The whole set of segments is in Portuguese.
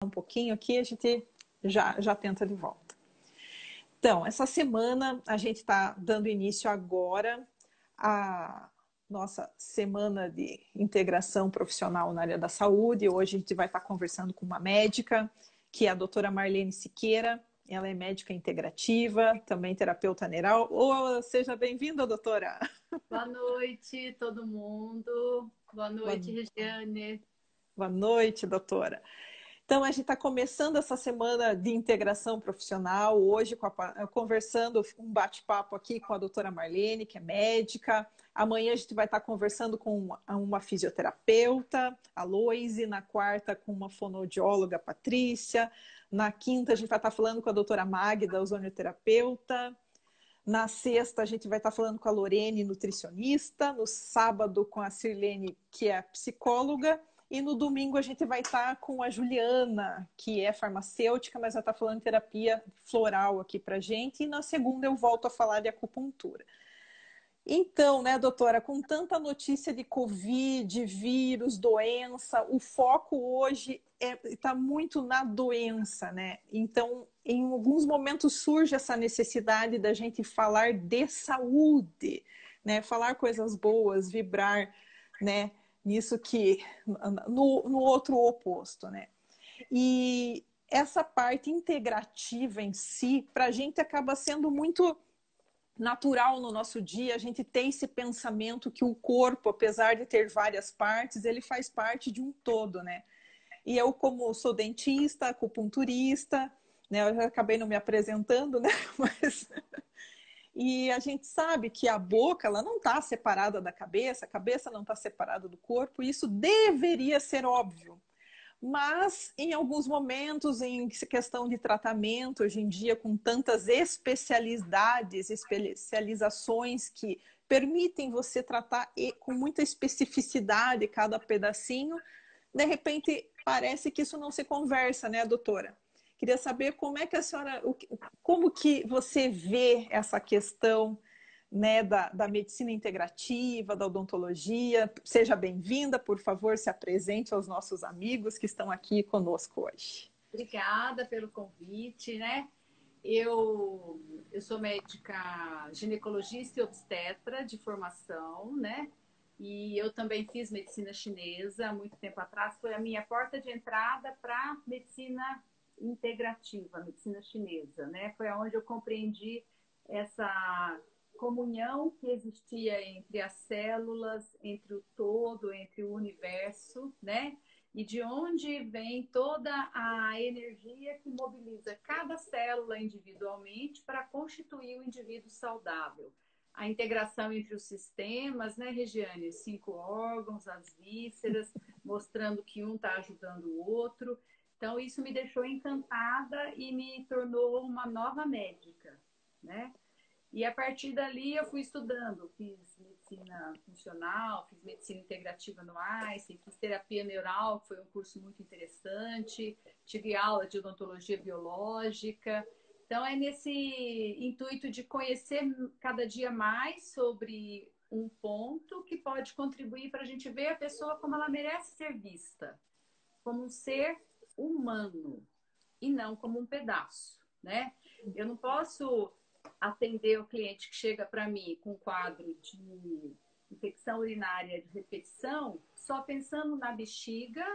um pouquinho aqui, a gente já tenta de volta. Então, essa semana a gente está dando início agora à nossa semana de integração profissional na área da saúde. Hoje a gente vai estar conversando com uma médica, que é a doutora Marlene Siqueira. Ela é médica integrativa, também terapeuta neural. Seja bem-vinda, doutora! Boa noite, todo mundo. Boa noite, Regiane. Boa noite, doutora. Então, a gente está começando essa semana de integração profissional, hoje conversando, um bate-papo aqui com a doutora Marlene, que é médica. Amanhã a gente vai estar conversando com uma fisioterapeuta, a Loise. Na quarta, com uma fonoaudióloga, a Patrícia. Na quinta, a gente vai estar falando com a doutora Magda, ozonioterapeuta. Na sexta, a gente vai estar falando com a Lorene, nutricionista. No sábado, com a Sirlene, que é psicóloga. E no domingo a gente vai estar com a Juliana, que é farmacêutica, mas ela está falando de terapia floral aqui para gente. E na segunda eu volto a falar de acupuntura. Então, né, doutora, com tanta notícia de Covid, vírus, doença, o foco hoje está muito na doença, né? Então, em alguns momentos surge essa necessidade da gente falar de saúde, né? Falar coisas boas, vibrar, né? Nisso que, no outro oposto, né? E essa parte integrativa em si, para a gente acaba sendo muito natural no nosso dia. A gente tem esse pensamento que o corpo, apesar de ter várias partes, ele faz parte de um todo, né? E eu, como sou dentista, acupunturista, né? Eu já acabei não me apresentando, né? Mas... E a gente sabe que a boca, ela não está separada da cabeça, a cabeça não está separada do corpo, e isso deveria ser óbvio. Mas, em alguns momentos, em questão de tratamento, hoje em dia, com tantas especialidades, especializações que permitem você tratar com muita especificidade cada pedacinho, de repente parece que isso não se conversa, né, doutora? Queria saber como é que a senhora, como que você vê essa questão, né, da medicina integrativa, da odontologia. Seja bem-vinda, por favor, se apresente aos nossos amigos que estão aqui conosco hoje. Obrigada pelo convite, né? Eu sou médica ginecologista e obstetra de formação, né? E eu também fiz medicina chinesa há muito tempo atrás. Foi a minha porta de entrada para medicina integrativa, medicina chinesa, né? Foi onde eu compreendi essa comunhão que existia entre as células, entre o todo, entre o universo, né? E de onde vem toda a energia que mobiliza cada célula individualmente para constituir o indivíduo saudável. A integração entre os sistemas, né, Regiane? 5 órgãos, as vísceras, mostrando que um está ajudando o outro. Então, isso me deixou encantada e me tornou uma nova médica, né? E a partir dali eu fui estudando, fiz medicina funcional, fiz medicina integrativa no Einstein, fiz terapia neural, que foi um curso muito interessante, tive aula de odontologia biológica. Então é nesse intuito de conhecer cada dia mais sobre um ponto que pode contribuir para a gente ver a pessoa como ela merece ser vista, como um ser humano e não como um pedaço, né? Eu não posso atender o cliente que chega para mim com um quadro de infecção urinária de repetição só pensando na bexiga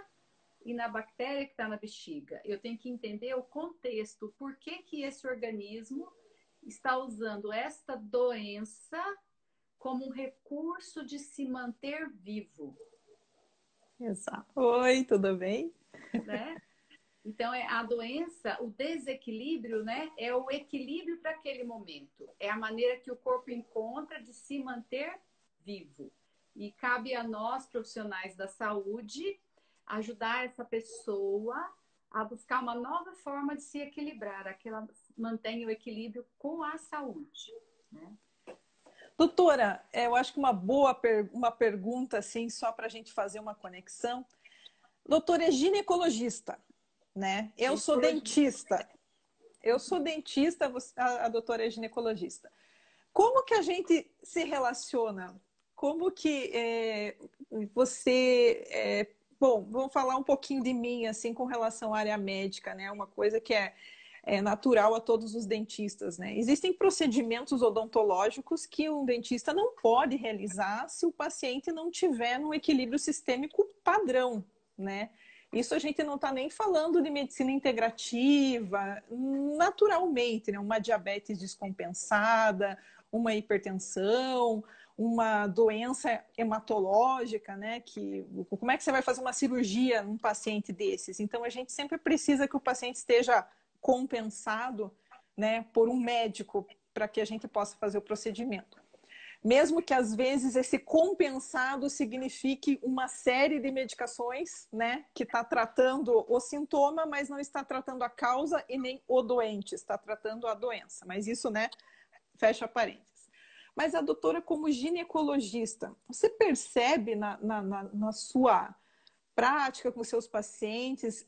e na bactéria que está na bexiga. Eu tenho que entender o contexto, por que que esse organismo está usando esta doença como um recurso de se manter vivo. Exato. Oi, tudo bem? Né? Então, a doença, o desequilíbrio, né, é o equilíbrio para aquele momento. É a maneira que o corpo encontra de se manter vivo. E cabe a nós, profissionais da saúde, ajudar essa pessoa a buscar uma nova forma de se equilibrar, a que ela mantenha o equilíbrio com a saúde, né? Doutora, eu acho que uma pergunta, assim, só para a gente fazer uma conexão. Doutora é ginecologista, né? Eu sou dentista. Eu sou dentista, a doutora é ginecologista. Como que a gente se relaciona? Como que você Bom, vamos falar um pouquinho de mim, assim, com relação à área médica, né? Uma coisa que é natural a todos os dentistas, né? Existem procedimentos odontológicos que um dentista não pode realizar se o paciente não tiver num equilíbrio sistêmico padrão, né? Isso a gente não está nem falando de medicina integrativa, naturalmente, né? Uma diabetes descompensada, uma hipertensão, uma doença hematológica, né? Como é que você vai fazer uma cirurgia num paciente desses? Então, a gente sempre precisa que o paciente esteja compensado, né, por um médico para que a gente possa fazer o procedimento. Mesmo que às vezes esse compensado signifique uma série de medicações, né, que está tratando o sintoma, mas não está tratando a causa e nem o doente, está tratando a doença. Mas isso, né, fecha parênteses. Mas a doutora, como ginecologista, você percebe na sua prática com seus pacientes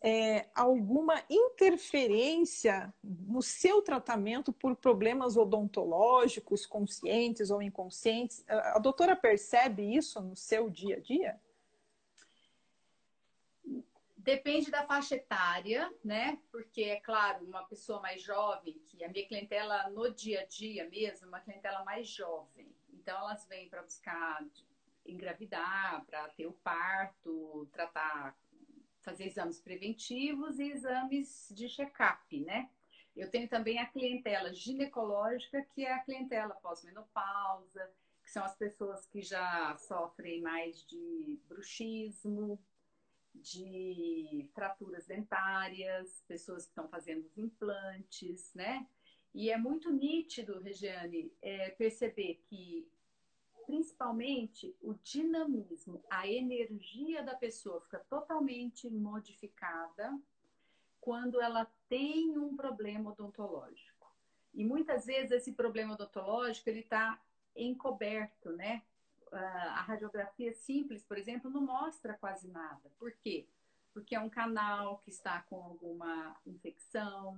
alguma interferência no seu tratamento por problemas odontológicos, conscientes ou inconscientes? A doutora percebe isso no seu dia a dia? Depende da faixa etária, né? Porque, é claro, uma pessoa mais jovem, que a minha clientela no dia a dia mesmo, é uma clientela mais jovem. Então, elas vêm para buscar engravidar, para ter o parto, tratar, fazer exames preventivos e exames de check-up, né? Eu tenho também a clientela ginecológica, que é a clientela pós-menopausa, que são as pessoas que já sofrem mais de bruxismo, de fraturas dentárias, pessoas que estão fazendo os implantes, né? E é muito nítido, Regiane, perceber que principalmente o dinamismo, a energia da pessoa fica totalmente modificada quando ela tem um problema odontológico. E muitas vezes esse problema odontológico ele está encoberto, né? A radiografia simples, por exemplo, não mostra quase nada. Por quê? Porque é um canal que está com alguma infecção,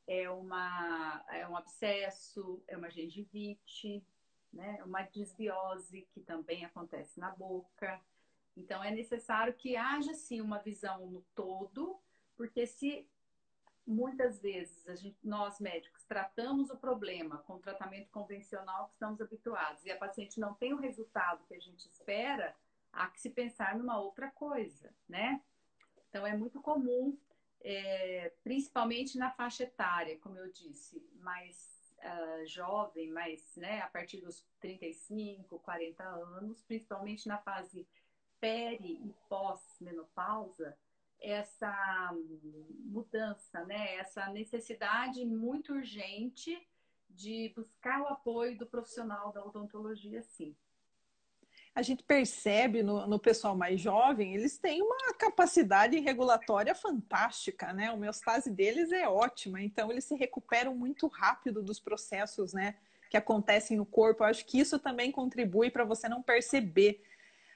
é um abscesso, é uma gengivite, né? Uma desbiose que também acontece na boca. Então é necessário que haja sim uma visão no todo, porque se muitas vezes nós médicos tratamos o problema com o tratamento convencional que estamos habituados e a paciente não tem o resultado que a gente espera, há que se pensar numa outra coisa, né? Então é muito comum, principalmente na faixa etária, como eu disse, mais jovem, mais, né, a partir dos 35, 40 anos, principalmente na fase peri e pós-menopausa, essa mudança, né? Essa necessidade muito urgente de buscar o apoio do profissional da odontologia, sim. A gente percebe no pessoal mais jovem, eles têm uma capacidade regulatória fantástica, né? A homeostase deles é ótima, então eles se recuperam muito rápido dos processos, né, que acontecem no corpo. Eu acho que isso também contribui para você não perceber.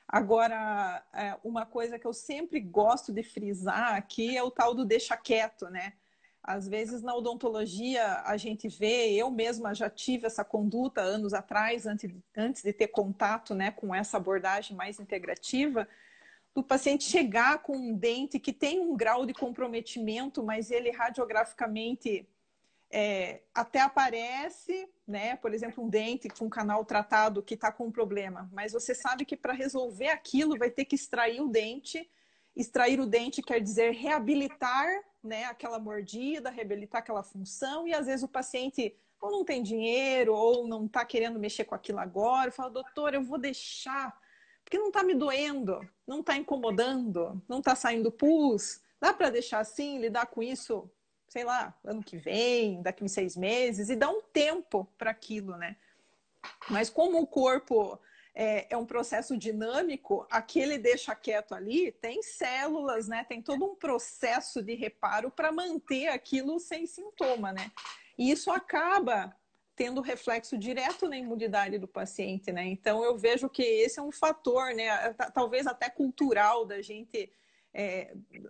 Agora, uma coisa que eu sempre gosto de frisar aqui é o tal do deixa quieto, né? Às vezes na odontologia a gente vê, eu mesma já tive essa conduta anos atrás, antes de ter contato, né, com essa abordagem mais integrativa, do paciente chegar com um dente que tem um grau de comprometimento, mas ele radiograficamente até aparece, né? Por exemplo, um dente com um canal tratado que está com um problema, mas você sabe que para resolver aquilo vai ter que extrair o dente. Extrair o dente quer dizer reabilitar, né, aquela mordida, reabilitar aquela função, e às vezes o paciente ou não tem dinheiro ou não está querendo mexer com aquilo agora, fala, doutor, eu vou deixar, porque não está me doendo, não está incomodando, não está saindo pus, dá para deixar assim, lidar com isso, sei lá, ano que vem, daqui uns 6 meses, e dá um tempo para aquilo, né? Mas como o corpo é um processo dinâmico, aquele deixa quieto ali, tem células, né? Tem todo um processo de reparo para manter aquilo sem sintoma, né? E isso acaba tendo reflexo direto na imunidade do paciente, né? Então eu vejo que esse é um fator, né? Talvez até cultural da gente.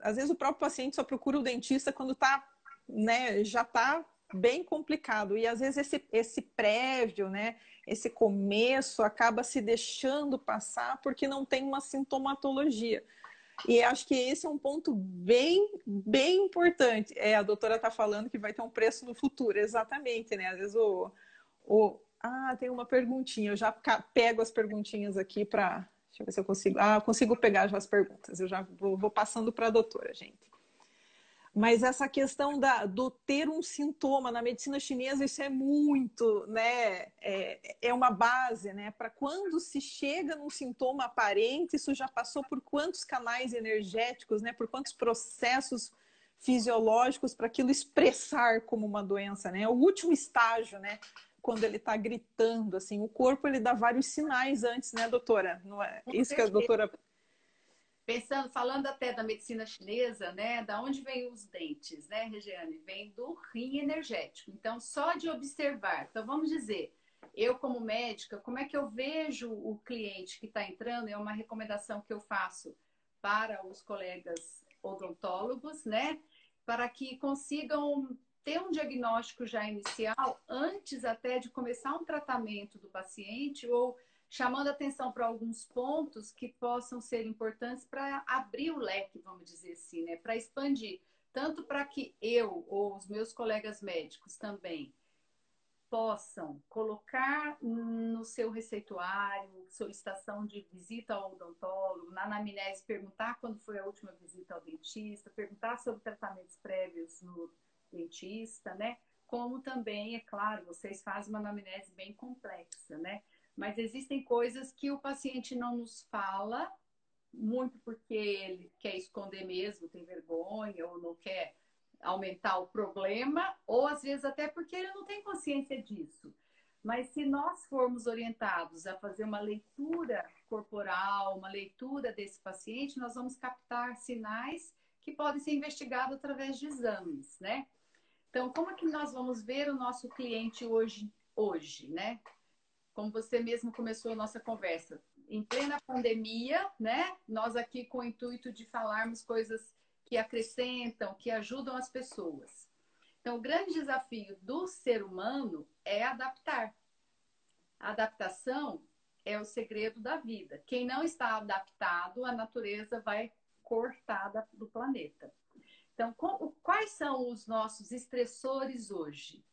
Às vezes o próprio paciente só procura o dentista quando está, né, já está bem complicado. E às vezes esse prévio, né, esse começo acaba se deixando passar porque não tem uma sintomatologia. E acho que esse é um ponto bem importante. A doutora está falando que vai ter um preço no futuro, exatamente, né? Às vezes tem uma perguntinha, eu já pego as perguntinhas aqui para. Deixa eu ver se eu consigo. Eu consigo pegar já as perguntas, eu já vou passando para a doutora, gente. Mas essa questão do ter um sintoma na medicina chinesa, isso é muito, né? É uma base, né? Para quando se chega num sintoma aparente, isso já passou por quantos canais energéticos, né? Por quantos processos fisiológicos para aquilo expressar como uma doença, né? O último estágio, né? Quando ele está gritando, assim, o corpo ele dá vários sinais antes, né, doutora? Não é isso que a doutora. Pensando, falando até da medicina chinesa, né? Da onde vêm os dentes, né, Regiane? Vem do rim energético. Então, só de observar. Então, vamos dizer, eu como médica, como é que eu vejo o cliente que está entrando? É uma recomendação que eu faço para os colegas odontólogos, né? Para que consigam ter um diagnóstico já inicial antes até de começar um tratamento do paciente ou chamando atenção para alguns pontos que possam ser importantes para abrir o leque, vamos dizer assim, né? Para expandir, tanto para que eu ou os meus colegas médicos também possam colocar no seu receituário, solicitação de visita ao odontólogo, na anamnese, perguntar quando foi a última visita ao dentista, perguntar sobre tratamentos prévios no dentista, né? Como também, é claro, vocês fazem uma anamnese bem complexa, né? Mas existem coisas que o paciente não nos fala, muito porque ele quer esconder mesmo, tem vergonha ou não quer aumentar o problema, ou às vezes até porque ele não tem consciência disso. Mas se nós formos orientados a fazer uma leitura corporal, uma leitura desse paciente, nós vamos captar sinais que podem ser investigados através de exames, né? Então, como é que nós vamos ver o nosso cliente hoje, né? Como você mesmo começou a nossa conversa, em plena pandemia, né? Nós aqui com o intuito de falarmos coisas que acrescentam, que ajudam as pessoas. Então, o grande desafio do ser humano é adaptar. A adaptação é o segredo da vida. Quem não está adaptado, a natureza vai cortar do planeta. Então, quais são os nossos estressores hoje?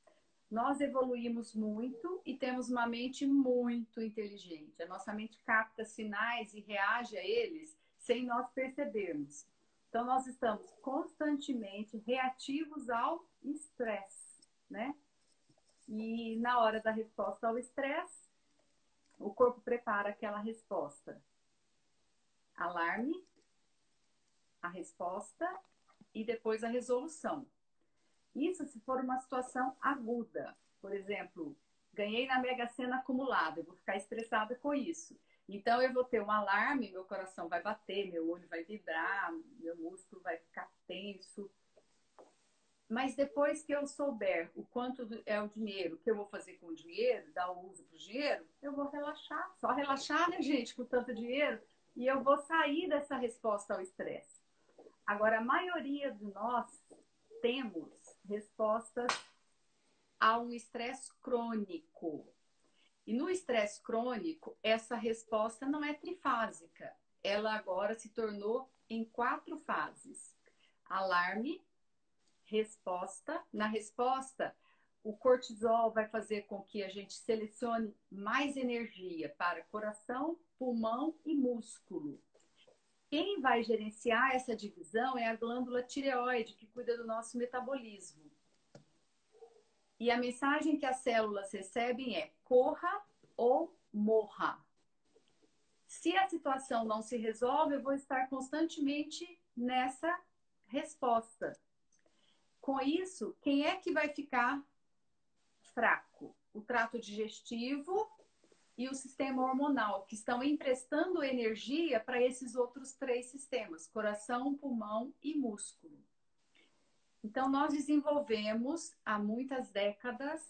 Nós evoluímos muito e temos uma mente muito inteligente. A nossa mente capta sinais e reage a eles sem nós percebermos. Então, nós estamos constantemente reativos ao estresse, né? E na hora da resposta ao estresse, o corpo prepara aquela resposta. Alarme, a resposta e depois a resolução. Isso se for uma situação aguda. Por exemplo, ganhei na Mega Sena acumulada, eu vou ficar estressada com isso. Então eu vou ter um alarme, meu coração vai bater, meu olho vai vibrar, meu músculo vai ficar tenso. Mas depois que eu souber o quanto é o dinheiro, o que eu vou fazer com o dinheiro, dar o uso para o dinheiro, eu vou relaxar. Só relaxar, né, gente, com tanto dinheiro, e eu vou sair dessa resposta ao estresse. Agora, a maioria de nós temos respostas a um estresse crônico. E no estresse crônico, essa resposta não é trifásica. Ela agora se tornou em 4 fases. Alarme, resposta. Na resposta, o cortisol vai fazer com que a gente selecione mais energia para coração, pulmão e músculo. Quem vai gerenciar essa divisão é a glândula tireoide, que cuida do nosso metabolismo. E a mensagem que as células recebem é: corra ou morra. Se a situação não se resolve, eu vou estar constantemente nessa resposta. Com isso, quem é que vai ficar fraco? O trato digestivo e o sistema hormonal, que estão emprestando energia para esses outros 3 sistemas: coração, pulmão e músculo. Então, nós desenvolvemos há muitas décadas,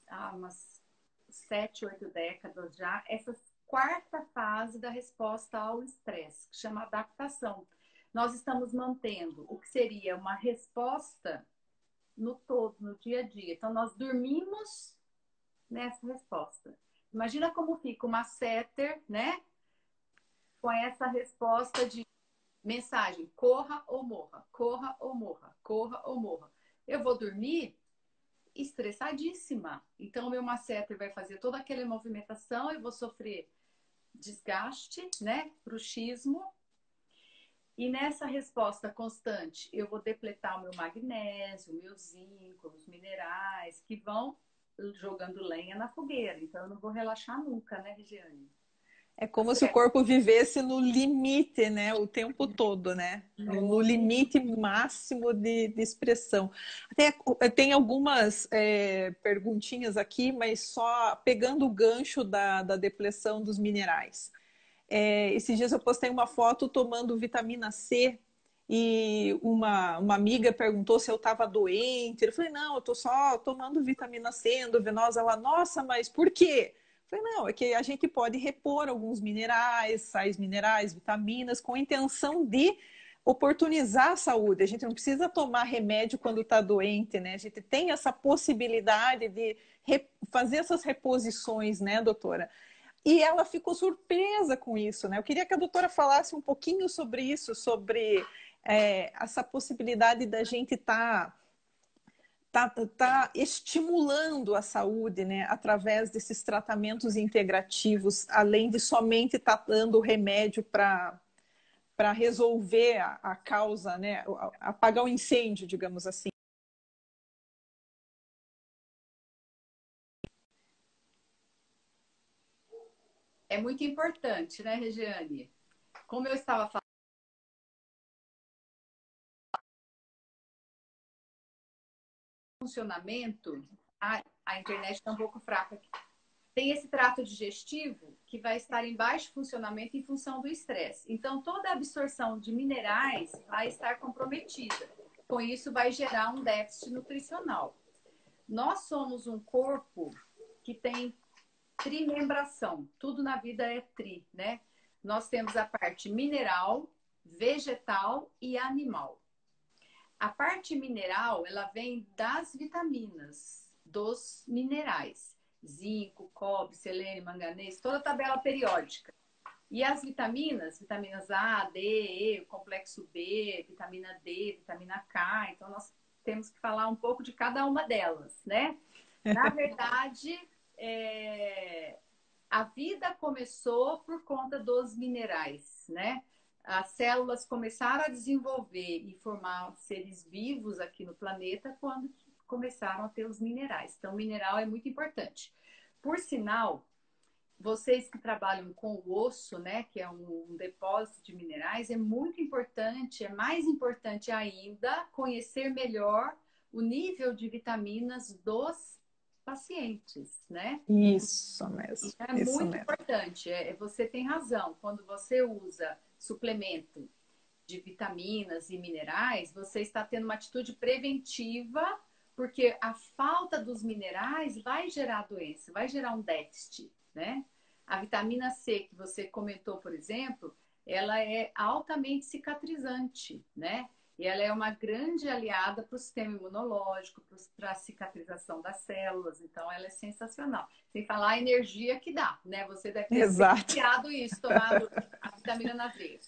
há umas 7, 8 décadas já, essa 4ª fase da resposta ao estresse, que chama adaptação. Nós estamos mantendo o que seria uma resposta no todo, no dia a dia. Então, nós dormimos nessa resposta. Imagina como fica uma setter, né? Com essa resposta de mensagem, corra ou morra, corra ou morra, corra ou morra. Eu vou dormir estressadíssima. Então, o meu masseter vai fazer toda aquela movimentação, eu vou sofrer desgaste, né? Bruxismo. E nessa resposta constante, eu vou depletar o meu magnésio, o meu zinco, os minerais, que vão jogando lenha na fogueira. Então, eu não vou relaxar nunca, né, Regiane? É como se o corpo vivesse no limite, né? O tempo todo, né? No limite máximo de expressão. Até, tem algumas perguntinhas aqui, mas só pegando o gancho da depleção dos minerais. Esses dias eu postei uma foto tomando vitamina C e uma amiga perguntou se eu estava doente. Eu falei, não, eu estou só tomando vitamina C endovenosa. Ela, nossa, mas por quê? Eu falei, não, é que a gente pode repor alguns minerais, sais minerais, vitaminas, com a intenção de oportunizar a saúde. A gente não precisa tomar remédio quando está doente, né? A gente tem essa possibilidade de fazer essas reposições, né, doutora? E ela ficou surpresa com isso, né? Eu queria que a doutora falasse um pouquinho sobre isso, sobre essa possibilidade da gente tá estimulando a saúde, né, através desses tratamentos integrativos, além de somente estar dando remédio para resolver a causa, né, apagar o incêndio, digamos assim. É muito importante, né, Regiane? Como eu estava falando, funcionamento, a internet está um pouco fraca aqui. Tem esse trato digestivo que vai estar em baixo funcionamento em função do estresse. Então, toda a absorção de minerais vai estar comprometida. Com isso, vai gerar um déficit nutricional. Nós somos um corpo que tem trimembração. Tudo na vida é tri, né? Nós temos a parte mineral, vegetal e animal. A parte mineral, ela vem das vitaminas, dos minerais. Zinco, cobre, selênio, manganês, toda a tabela periódica. E as vitaminas, vitaminas A, D, E, complexo B, vitamina D, vitamina K. Então, nós temos que falar um pouco de cada uma delas, né? Na verdade, a vida começou por conta dos minerais, né? As células começaram a desenvolver e formar seres vivos aqui no planeta quando começaram a ter os minerais. Então, o mineral é muito importante. Por sinal, vocês que trabalham com o osso, né, que é um depósito de minerais, é muito importante, é mais importante ainda conhecer melhor o nível de vitaminas dos pacientes, né? Isso mesmo, Isso é isso muito mesmo. importante. Você tem razão. Quando você usa suplemento de vitaminas e minerais, você está tendo uma atitude preventiva, porque a falta dos minerais vai gerar doença, vai gerar um déficit, né? A vitamina C que você comentou, por exemplo, ela é altamente cicatrizante, né? E ela é uma grande aliada para o sistema imunológico, para a cicatrização das células. Então, ela é sensacional. Sem falar a energia que dá, né? Você deve ter Exato. apreciado isso, tomado a vitamina na veia.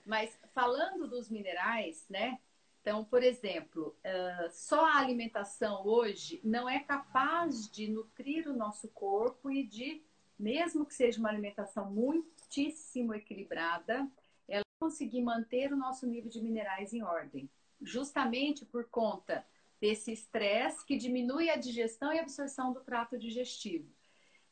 Mas falando dos minerais, né? Então, por exemplo, só a alimentação hoje não é capaz de nutrir o nosso corpo e de, mesmo que seja uma alimentação muitíssimo equilibrada, ela conseguir manter o nosso nível de minerais em ordem. Justamente por conta desse estresse que diminui a digestão e absorção do trato digestivo.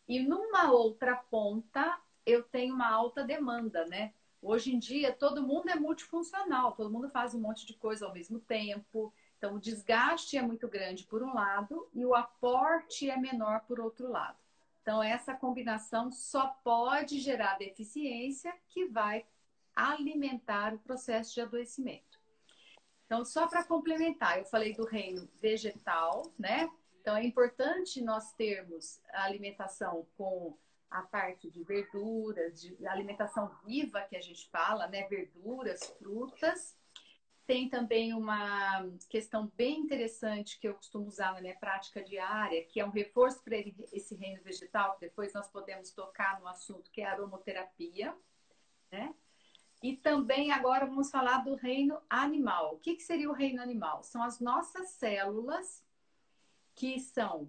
E numa outra ponta, eu tenho uma alta demanda, né? Hoje em dia, todo mundo é multifuncional, todo mundo faz um monte de coisa ao mesmo tempo. Então, o desgaste é muito grande por um lado e o aporte é menor por outro lado. Então, essa combinação só pode gerar deficiência que vai alimentar o processo de adoecimento. Então, só para complementar, eu falei do reino vegetal, né? Então, é importante nós termos a alimentação com a parte de verduras, de alimentação viva que a gente fala, né? Verduras, frutas. Tem também uma questão bem interessante que eu costumo usar na minha prática diária, que é um reforço para esse reino vegetal, que depois nós podemos tocar no assunto, que é a aromaterapia, né? E também agora vamos falar do reino animal. O que seria o reino animal? São as nossas células, que são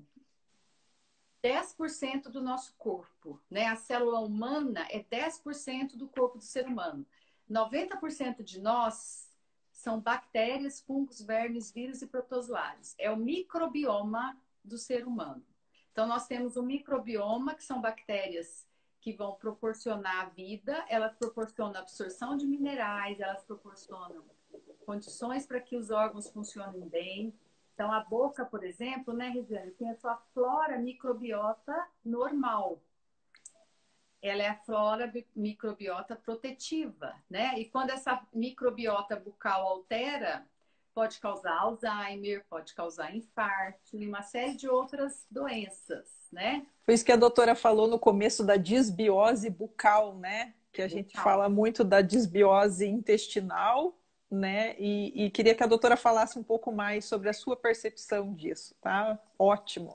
10% do nosso corpo, né? A célula humana é 10% do corpo do ser humano. 90% de nós são bactérias, fungos, vermes, vírus e protozoários. É o microbioma do ser humano. Então, nós temos um microbioma, que são bactérias que vão proporcionar a vida, elas proporcionam a absorção de minerais, elas proporcionam condições para que os órgãos funcionem bem. Então, a boca, por exemplo, né, Regiane, tem a sua flora microbiota normal. Ela é a flora microbiota protetiva, né? E quando essa microbiota bucal altera, pode causar Alzheimer, pode causar infarto e uma série de outras doenças, né? Foi isso que a doutora falou no começo da disbiose bucal, né? Que a gente fala muito da disbiose intestinal, né? E queria que a doutora falasse um pouco mais sobre a sua percepção disso, tá? Ótimo.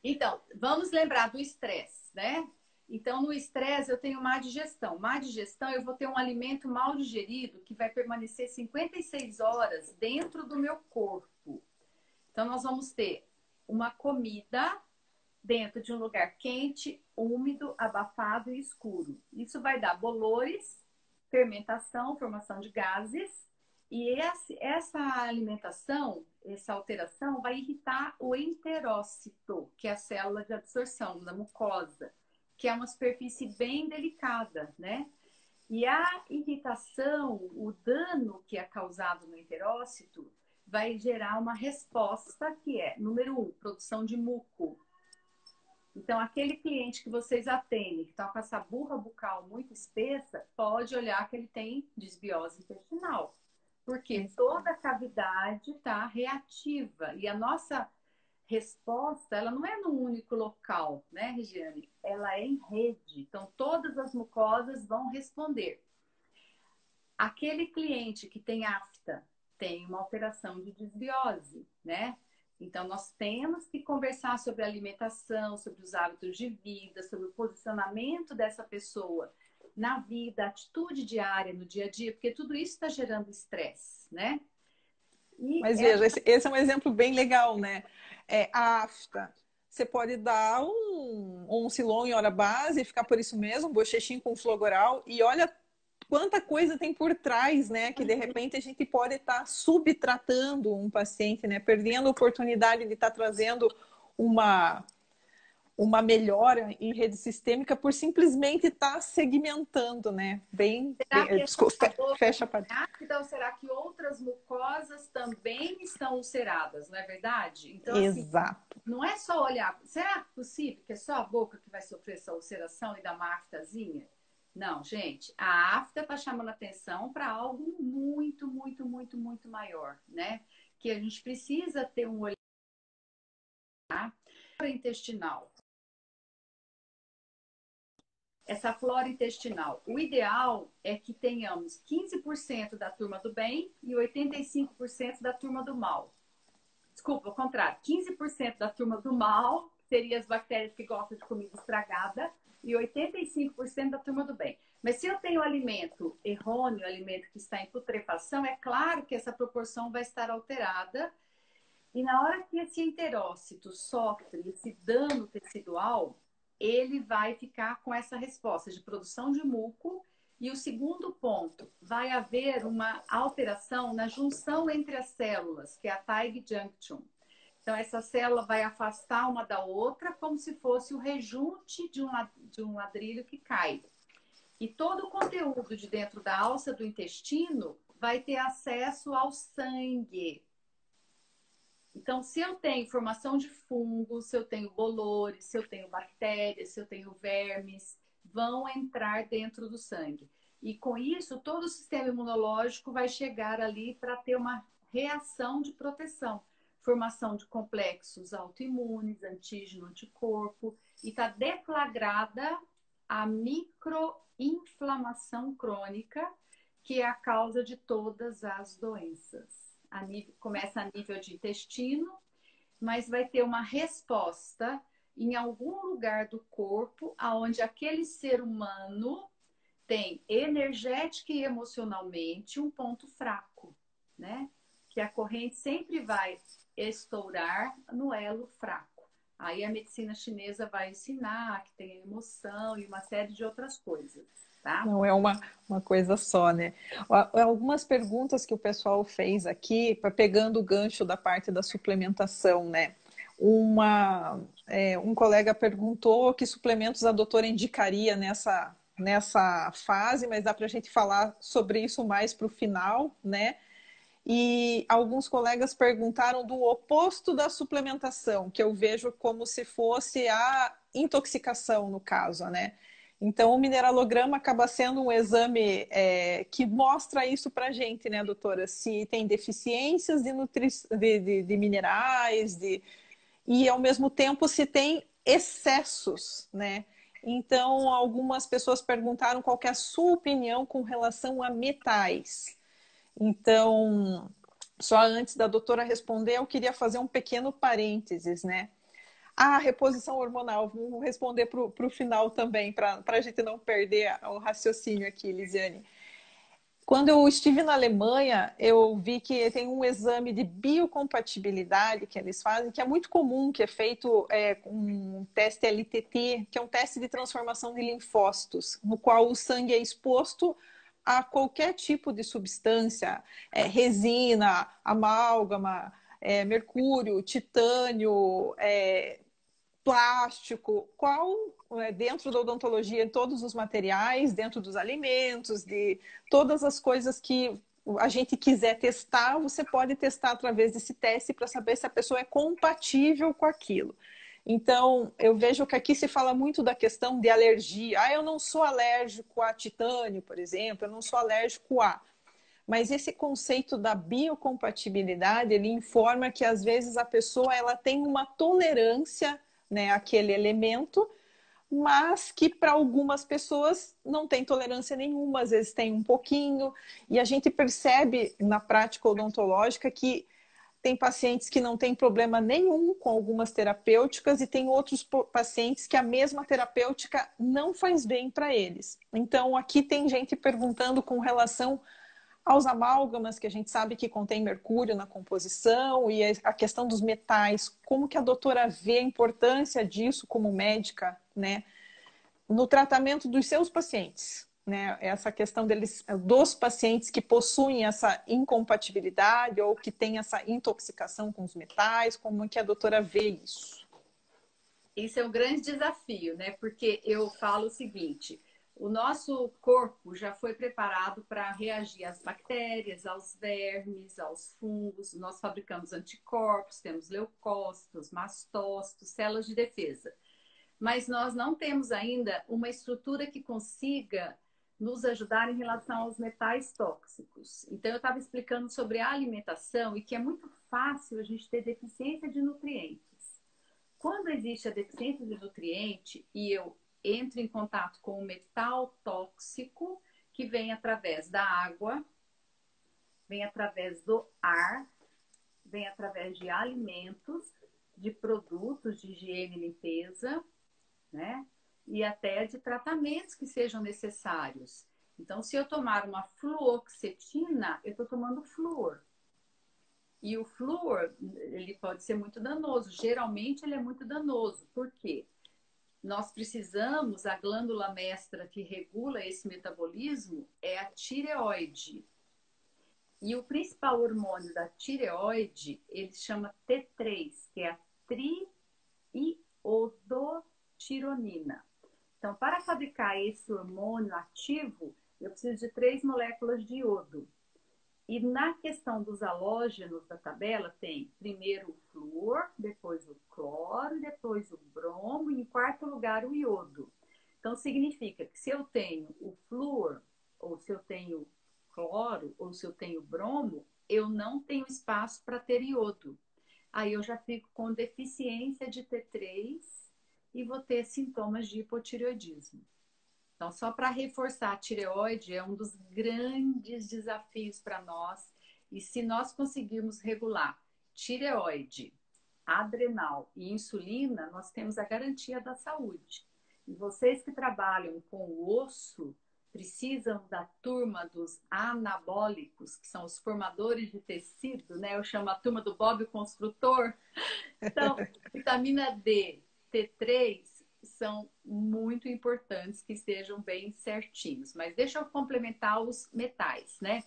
Então, vamos lembrar do estresse, né? Então, no estresse, eu tenho má digestão. Má digestão, eu vou ter um alimento mal digerido que vai permanecer 56 horas dentro do meu corpo. Então, nós vamos ter uma comida dentro de um lugar quente, úmido, abafado e escuro. Isso vai dar bolores, fermentação, formação de gases. E essa alimentação, essa alteração, vai irritar o enterócito, que é a célula de absorção da mucosa, que é uma superfície bem delicada, né? E a irritação, o dano que é causado no enterócito, vai gerar uma resposta que é, número 1, produção de muco. Então, aquele cliente que vocês atendem, que está com essa burra bucal muito espessa, pode olhar que ele tem desbiose intestinal. Porque toda a cavidade está reativa. E a nossa resposta, ela não é num único local, né, Regiane? Ela é em rede. Então, todas as mucosas vão responder. Aquele cliente que tem afta tem uma alteração de desbiose, né? Então, nós temos que conversar sobre alimentação, sobre os hábitos de vida, sobre o posicionamento dessa pessoa na vida, atitude diária, no dia a dia, porque tudo isso está gerando estresse, né? Mas veja, esse é um exemplo bem legal, né? A afta. Você pode dar um Silon em hora base e ficar por isso mesmo, um bochechinho com flogoral, e olha quanta coisa tem por trás, né? Que de repente a gente pode estar subtratando um paciente, né? Perdendo a oportunidade de estar trazendo uma melhora em rede sistêmica por simplesmente estar segmentando, né? Desculpa, fecha a parte. Então, será que outras mucosas também estão ulceradas, não é verdade? Então, exato. Assim, não é só olhar. Será possível que é só a boca que vai sofrer essa ulceração e dar uma aftazinha? Não, gente, a afta está chamando atenção para algo muito, muito, muito, muito maior, né? Que a gente precisa ter um olhar intestinal. Essa flora intestinal. O ideal é que tenhamos 15% da turma do bem e 85% da turma do mal. Desculpa, ao contrário. 15% da turma do mal seria as bactérias que gostam de comida estragada e 85% da turma do bem. Mas se eu tenho alimento errôneo, alimento que está em putrefação, é claro que essa proporção vai estar alterada. E na hora que esse enterócito sofre esse dano tecidual, ele vai ficar com essa resposta de produção de muco. E o segundo ponto, vai haver uma alteração na junção entre as células, que é a tight junction. Então, essa célula vai afastar uma da outra como se fosse o rejunte de um ladrilho que cai. E todo o conteúdo de dentro da alça do intestino vai ter acesso ao sangue. Então, se eu tenho formação de fungos, se eu tenho bolores, se eu tenho bactérias, se eu tenho vermes, vão entrar dentro do sangue. E com isso, todo o sistema imunológico vai chegar ali para ter uma reação de proteção. Formação de complexos autoimunes, antígeno, anticorpo, e está deflagrada a microinflamação crônica, que é a causa de todas as doenças. Começa a nível de intestino, mas vai ter uma resposta em algum lugar do corpo aonde aquele ser humano tem energética e emocionalmente um ponto fraco, né? Que a corrente sempre vai estourar no elo fraco. Aí a medicina chinesa vai ensinar que tem emoção e uma série de outras coisas, tá? Não é uma coisa só, né? Algumas perguntas que o pessoal fez aqui, pegando o gancho da parte da suplementação, né? Um colega perguntou que suplementos a doutora indicaria nessa fase, mas dá para a gente falar sobre isso mais para o final, né? E alguns colegas perguntaram do oposto da suplementação, que eu vejo como se fosse a intoxicação, no caso, né? Então, o mineralograma acaba sendo um exame que mostra isso para a gente, né, doutora? Se tem deficiências de minerais, e ao mesmo tempo se tem excessos, né? Então, algumas pessoas perguntaram qual que é a sua opinião com relação a metais. Então, só antes da doutora responder, eu queria fazer um pequeno parênteses, né? A reposição hormonal, vamos responder para o final também, para a gente não perder o raciocínio aqui, Lisiane. Quando eu estive na Alemanha, eu vi que tem um exame de biocompatibilidade que eles fazem, que é muito comum, que é feito com um teste LTT, que é um teste de transformação de linfócitos, no qual o sangue é exposto a qualquer tipo de substância, resina, amálgama, mercúrio, titânio, plástico, dentro da odontologia, todos os materiais, dentro dos alimentos, de todas as coisas que a gente quiser testar, você pode testar através desse teste para saber se a pessoa é compatível com aquilo. Então, eu vejo que aqui se fala muito da questão de alergia. Ah, eu não sou alérgico a titânio, por exemplo, eu não sou alérgico a... Mas esse conceito da biocompatibilidade, ele informa que às vezes a pessoa ela tem uma tolerância, né, àquele elemento, mas que para algumas pessoas não tem tolerância nenhuma, às vezes tem um pouquinho, e a gente percebe na prática odontológica que tem pacientes que não têm problema nenhum com algumas terapêuticas e tem outros pacientes que a mesma terapêutica não faz bem para eles. Então, aqui tem gente perguntando com relação aos amálgamas, que a gente sabe que contém mercúrio na composição, e a questão dos metais, como que a doutora vê a importância disso como médica, né, no tratamento dos seus pacientes, né, essa questão dos pacientes que possuem essa incompatibilidade ou que têm essa intoxicação com os metais, como que a doutora vê isso? Isso é um grande desafio, né? Porque eu falo o seguinte: o nosso corpo já foi preparado para reagir às bactérias, aos vermes, aos fungos. Nós fabricamos anticorpos, temos leucócitos, mastócitos, células de defesa. Mas nós não temos ainda uma estrutura que consiga nos ajudar em relação aos metais tóxicos. Então, eu estava explicando sobre a alimentação e que é muito fácil a gente ter deficiência de nutrientes. Quando existe a deficiência de nutriente e eu entro em contato com o metal tóxico, que vem através da água, vem através do ar, vem através de alimentos, de produtos de higiene e limpeza, né? E até de tratamentos que sejam necessários. Então, se eu tomar uma fluoxetina, eu estou tomando flúor. E o flúor, ele pode ser muito danoso. Geralmente, ele é muito danoso. Por quê? Nós precisamos, a glândula mestra que regula esse metabolismo é a tireoide. E o principal hormônio da tireoide, ele chama T3, que é a triiodotironina. Então, para fabricar esse hormônio ativo, eu preciso de 3 moléculas de iodo. E na questão dos halógenos da tabela, tem primeiro o flúor, depois o cloro, depois o bromo e, em quarto lugar, o iodo. Então, significa que se eu tenho o flúor, ou se eu tenho cloro, ou se eu tenho bromo, eu não tenho espaço para ter iodo. Aí eu já fico com deficiência de T3 e vou ter sintomas de hipotireoidismo. Então, só para reforçar, a tireoide é um dos grandes desafios para nós. E se nós conseguirmos regular tireoide, adrenal e insulina, nós temos a garantia da saúde. E vocês que trabalham com o osso, precisam da turma dos anabólicos, que são os formadores de tecido, né? Eu chamo a turma do Bob o Construtor. Então, vitamina D, T3 são muito importantes que estejam bem certinhos. Mas deixa eu complementar os metais, né?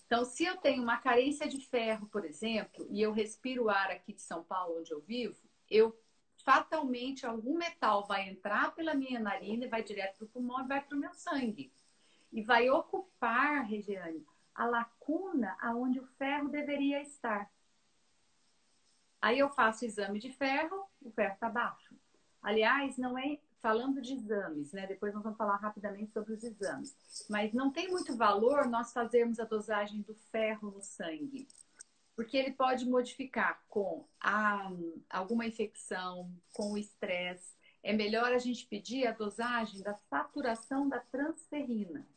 Então, se eu tenho uma carência de ferro, por exemplo, e eu respiro o ar aqui de São Paulo, onde eu vivo, eu fatalmente algum metal vai entrar pela minha narina e vai direto para o pulmão e vai para o meu sangue. E vai ocupar, Regiane, a lacuna aonde o ferro deveria estar. Aí eu faço exame de ferro, o ferro está baixo. Aliás, não é falando de exames, né? Depois nós vamos falar rapidamente sobre os exames. Mas não tem muito valor nós fazermos a dosagem do ferro no sangue, porque ele pode modificar com alguma infecção, com o estresse. É melhor a gente pedir a dosagem da saturação da transferrina,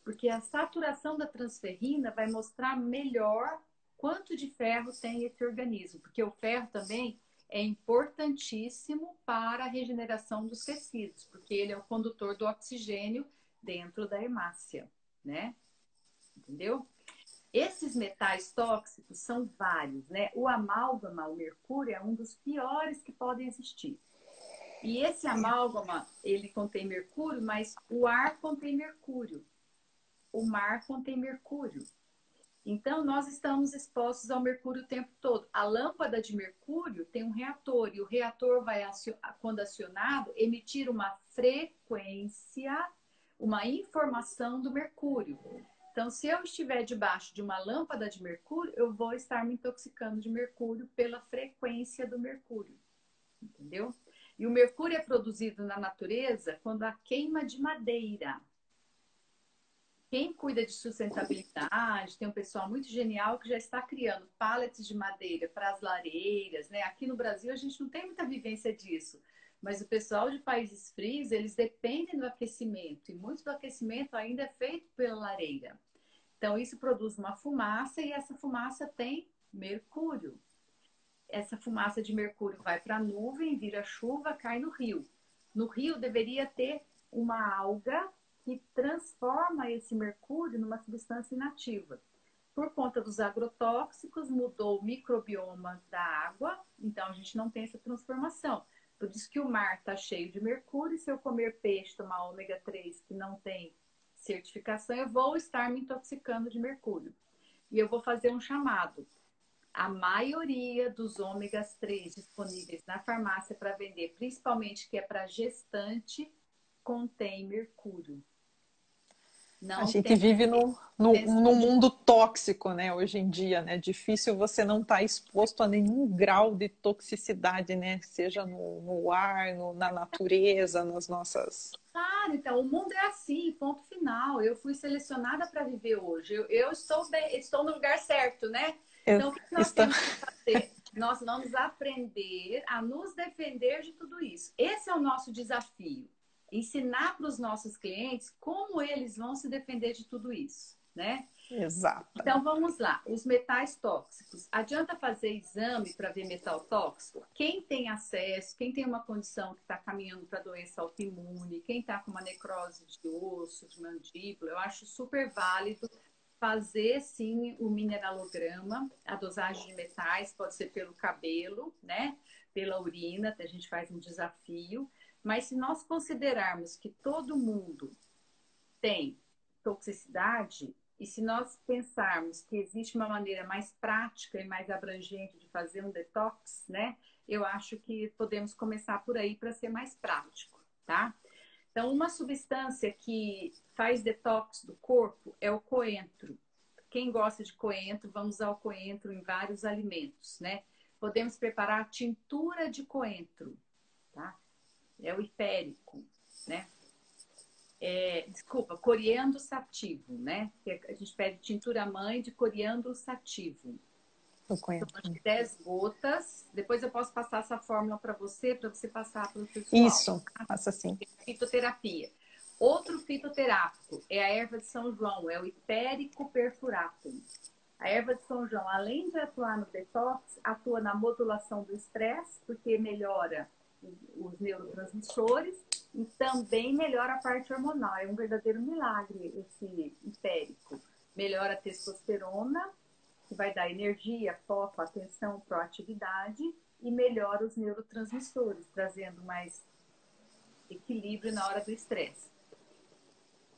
porque a saturação da transferrina vai mostrar melhor quanto de ferro tem esse organismo, porque o ferro também é importantíssimo para a regeneração dos tecidos, porque ele é o condutor do oxigênio dentro da hemácia, né? Entendeu? Esses metais tóxicos são vários, né? O amálgama, o mercúrio, é um dos piores que podem existir. E esse amálgama, ele contém mercúrio, mas o ar contém mercúrio. O mar contém mercúrio. Então, nós estamos expostos ao mercúrio o tempo todo. A lâmpada de mercúrio tem um reator, e o reator vai, quando acionado, emitir uma frequência, uma informação do mercúrio. Então, se eu estiver debaixo de uma lâmpada de mercúrio, eu vou estar me intoxicando de mercúrio pela frequência do mercúrio. Entendeu? E o mercúrio é produzido na natureza quando há queima de madeira. Quem cuida de sustentabilidade, tem um pessoal muito genial que já está criando pallets de madeira para as lareiras, né? Aqui no Brasil a gente não tem muita vivência disso, mas o pessoal de países frios, eles dependem do aquecimento, e muito do aquecimento ainda é feito pela lareira. Então isso produz uma fumaça e essa fumaça tem mercúrio. Essa fumaça de mercúrio vai para a nuvem, vira chuva, cai no rio. No rio deveria ter uma alga que transforma esse mercúrio numa substância inativa. Por conta dos agrotóxicos, mudou o microbioma da água, então a gente não tem essa transformação. Por isso que o mar está cheio de mercúrio, e se eu comer peixe, tomar ômega 3 que não tem certificação, eu vou estar me intoxicando de mercúrio. E eu vou fazer um chamado. A maioria dos ômegas 3 disponíveis na farmácia para vender, principalmente que é para gestante, contém mercúrio. A Não gente tem vive num mundo tóxico, né, hoje em dia, né? Difícil você não estar exposto a nenhum grau de toxicidade, né? Seja no ar, na natureza, nas nossas. Claro, então, o mundo é assim, ponto final. Eu fui selecionada para viver hoje. Eu estou bem, estou no lugar certo, né? Então, o que nós Está... temos que fazer? Nós vamos aprender a nos defender de tudo isso. Esse é o nosso desafio. Ensinar para os nossos clientes como eles vão se defender de tudo isso, né? Exato. Então vamos lá, os metais tóxicos. Adianta fazer exame para ver metal tóxico? Quem tem acesso, quem tem uma condição que está caminhando para doença autoimune, quem está com uma necrose de osso, de mandíbula, eu acho super válido fazer sim o mineralograma, a dosagem de metais, pode ser pelo cabelo, né? Pela urina, a gente faz um desafio. Mas se nós considerarmos que todo mundo tem toxicidade, e se nós pensarmos que existe uma maneira mais prática e mais abrangente de fazer um detox, né? Eu acho que podemos começar por aí para ser mais prático, tá? Então, uma substância que faz detox do corpo é o coentro. Quem gosta de coentro, vamos usar o coentro em vários alimentos, né? Podemos preparar tintura de coentro, tá? É o hipérico, né? Coriandro sativo, né? A gente pede tintura mãe de coriandro sativo. Eu conheço. Então, acho que 10 gotas. Depois eu posso passar essa fórmula para você passar para o pessoal. Isso, passa assim. Fitoterapia. Outro fitoterápico é a erva de São João, é o Hipérico perfuratum. A erva de São João, além de atuar no detox, atua na modulação do estresse, porque melhora os neurotransmissores, E também melhora a parte hormonal. É um verdadeiro milagre esse hipérico. Melhora a testosterona, que vai dar energia, foco, atenção, proatividade, e melhora os neurotransmissores, trazendo mais equilíbrio na hora do estresse.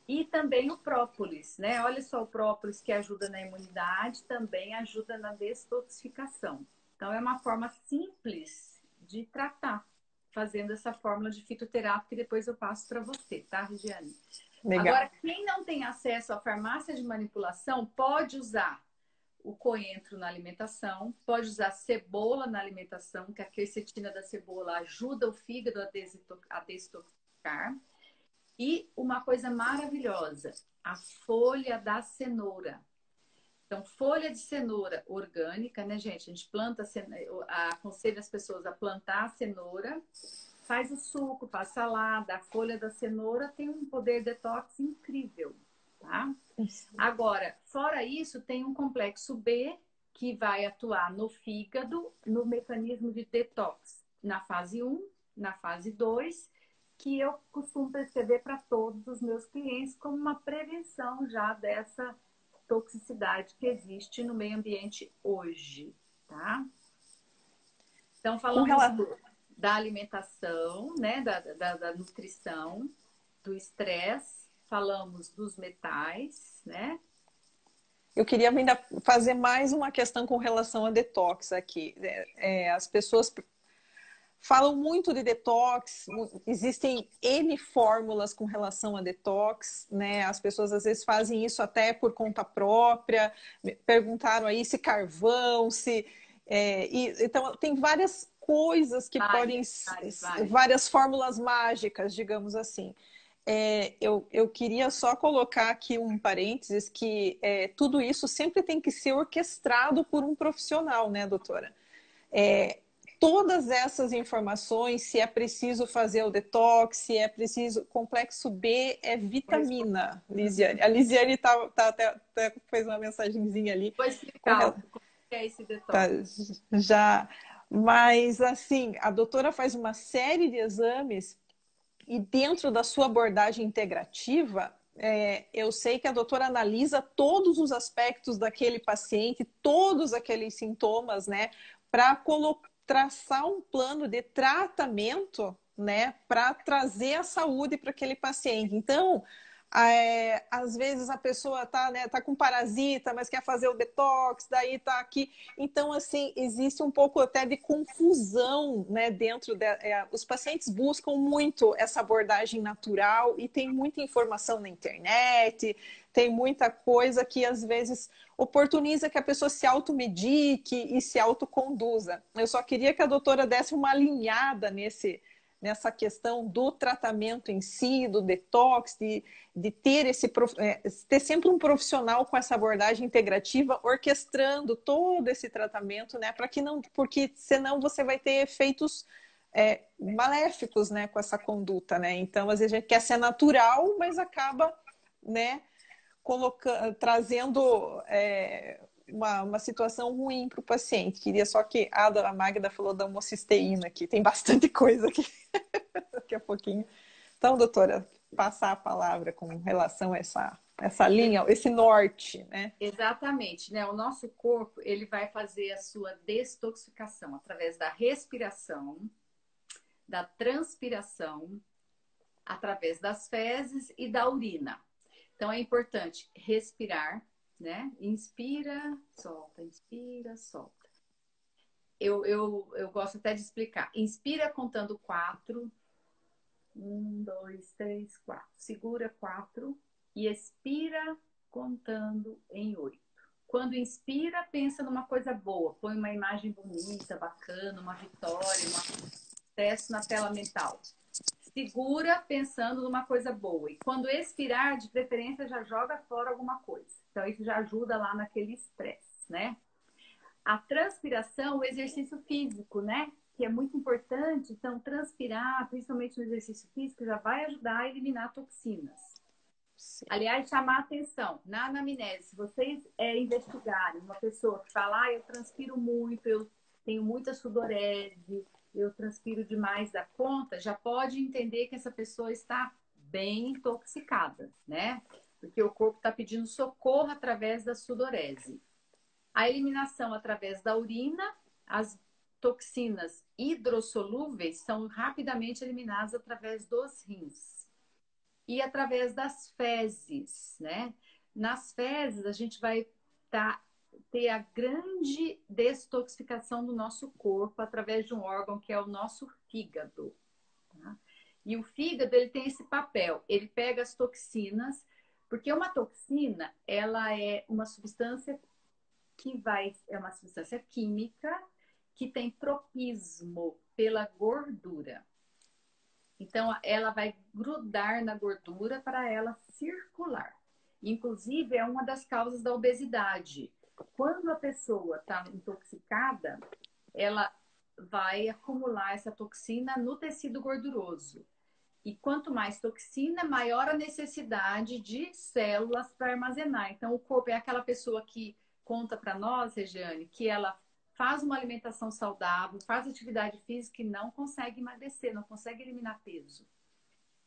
E também o própolis, né? Olha só, o própolis que ajuda na imunidade, também ajuda na detoxificação. Então, é uma forma simples de tratar, fazendo essa fórmula de fitoterápica que depois eu passo para você, tá, Regiane? Legal. Agora, quem não tem acesso à farmácia de manipulação pode usar o coentro na alimentação, pode usar cebola na alimentação, que a quercetina da cebola ajuda o fígado a desintoxicar. E uma coisa maravilhosa, a folha da cenoura. Então, folha de cenoura orgânica, né, gente? A gente planta, aconselho as pessoas a plantar a cenoura, faz o suco, faz salada. A folha da cenoura tem um poder detox incrível, tá? Agora, fora isso, tem um complexo B que vai atuar no fígado, no mecanismo de detox, na fase 1, na fase 2, que eu costumo prescrever para todos os meus clientes como uma prevenção já dessa toxicidade que existe no meio ambiente hoje, tá? Então, falamos da alimentação, né, da nutrição, do estresse, falamos dos metais, né? Eu queria ainda fazer mais uma questão com relação a detox aqui. As pessoas falam muito de detox, existem N fórmulas com relação a detox, né? As pessoas às vezes fazem isso até por conta própria, perguntaram aí se carvão, então tem várias coisas que podem, várias fórmulas mágicas, digamos assim. Eu queria só colocar aqui um parênteses que tudo isso sempre tem que ser orquestrado por um profissional, né, doutora? Todas essas informações, se é preciso fazer o detox, se é preciso... Complexo B é vitamina, Lisiane. A Lisiane até fez uma mensagenzinha ali. Vou explicar o que é esse detox. Tá, já. Mas, assim, a doutora faz uma série de exames e dentro da sua abordagem integrativa, eu sei que a doutora analisa todos os aspectos daquele paciente, todos aqueles sintomas, né, para traçar um plano de tratamento, né, para trazer a saúde para aquele paciente. Então, às vezes a pessoa tá com parasita, mas quer fazer o detox, daí tá aqui. Então, assim, existe um pouco até de confusão, né, os pacientes buscam muito essa abordagem natural e tem muita informação na internet, tem muita coisa que às vezes oportuniza que a pessoa se automedique e se autoconduza. Eu só queria que a doutora desse uma alinhada nessa questão do tratamento em si, do detox, de ter sempre um profissional com essa abordagem integrativa orquestrando todo esse tratamento, né? Porque senão você vai ter efeitos maléficos, né, com essa conduta, né? Então, às vezes a gente quer ser natural, mas acaba, né, trazendo uma situação ruim para o paciente. Queria só que a Magda falou da homocisteína aqui, tem bastante coisa aqui daqui a pouquinho. Então, doutora, passar a palavra com relação a essa linha, esse norte, né? Exatamente, né? O nosso corpo, ele vai fazer a sua detoxificação através da respiração, da transpiração, através das fezes e da urina. Então, é importante respirar, né? Inspira, solta. Eu gosto até de explicar. Inspira contando 4. 1, 2, 3, 4. Segura 4 e expira contando em 8. Quando inspira, pensa numa coisa boa. Põe uma imagem bonita, bacana, uma vitória, um sucesso na tela mental. Segura pensando numa coisa boa. E quando expirar, de preferência, já joga fora alguma coisa. Então, isso já ajuda lá naquele estresse, né? A transpiração, o exercício físico, né? Que é muito importante. Então, transpirar, principalmente no exercício físico, já vai ajudar a eliminar toxinas. Sim. Aliás, chamar a atenção. Na anamnese, se vocês investigarem uma pessoa que fala, eu transpiro muito, eu tenho muita sudorese, eu transpiro demais da conta, já pode entender que essa pessoa está bem intoxicada, né? Porque o corpo está pedindo socorro através da sudorese. A eliminação através da urina, as toxinas hidrossolúveis são rapidamente eliminadas através dos rins. E através das fezes, né? Nas fezes, a gente vai ter a grande detoxificação do nosso corpo através de um órgão que é o nosso fígado. Tá? E o fígado, ele tem esse papel, ele pega as toxinas, porque uma toxina, ela é uma substância é uma substância química que tem tropismo pela gordura. Então, ela vai grudar na gordura para ela circular. Inclusive, é uma das causas da obesidade. Quando a pessoa está intoxicada, ela vai acumular essa toxina no tecido gorduroso. E quanto mais toxina, maior a necessidade de células para armazenar. Então, o corpo é aquela pessoa que conta para nós, Regiane, que ela faz uma alimentação saudável, faz atividade física e não consegue emagrecer, não consegue eliminar peso.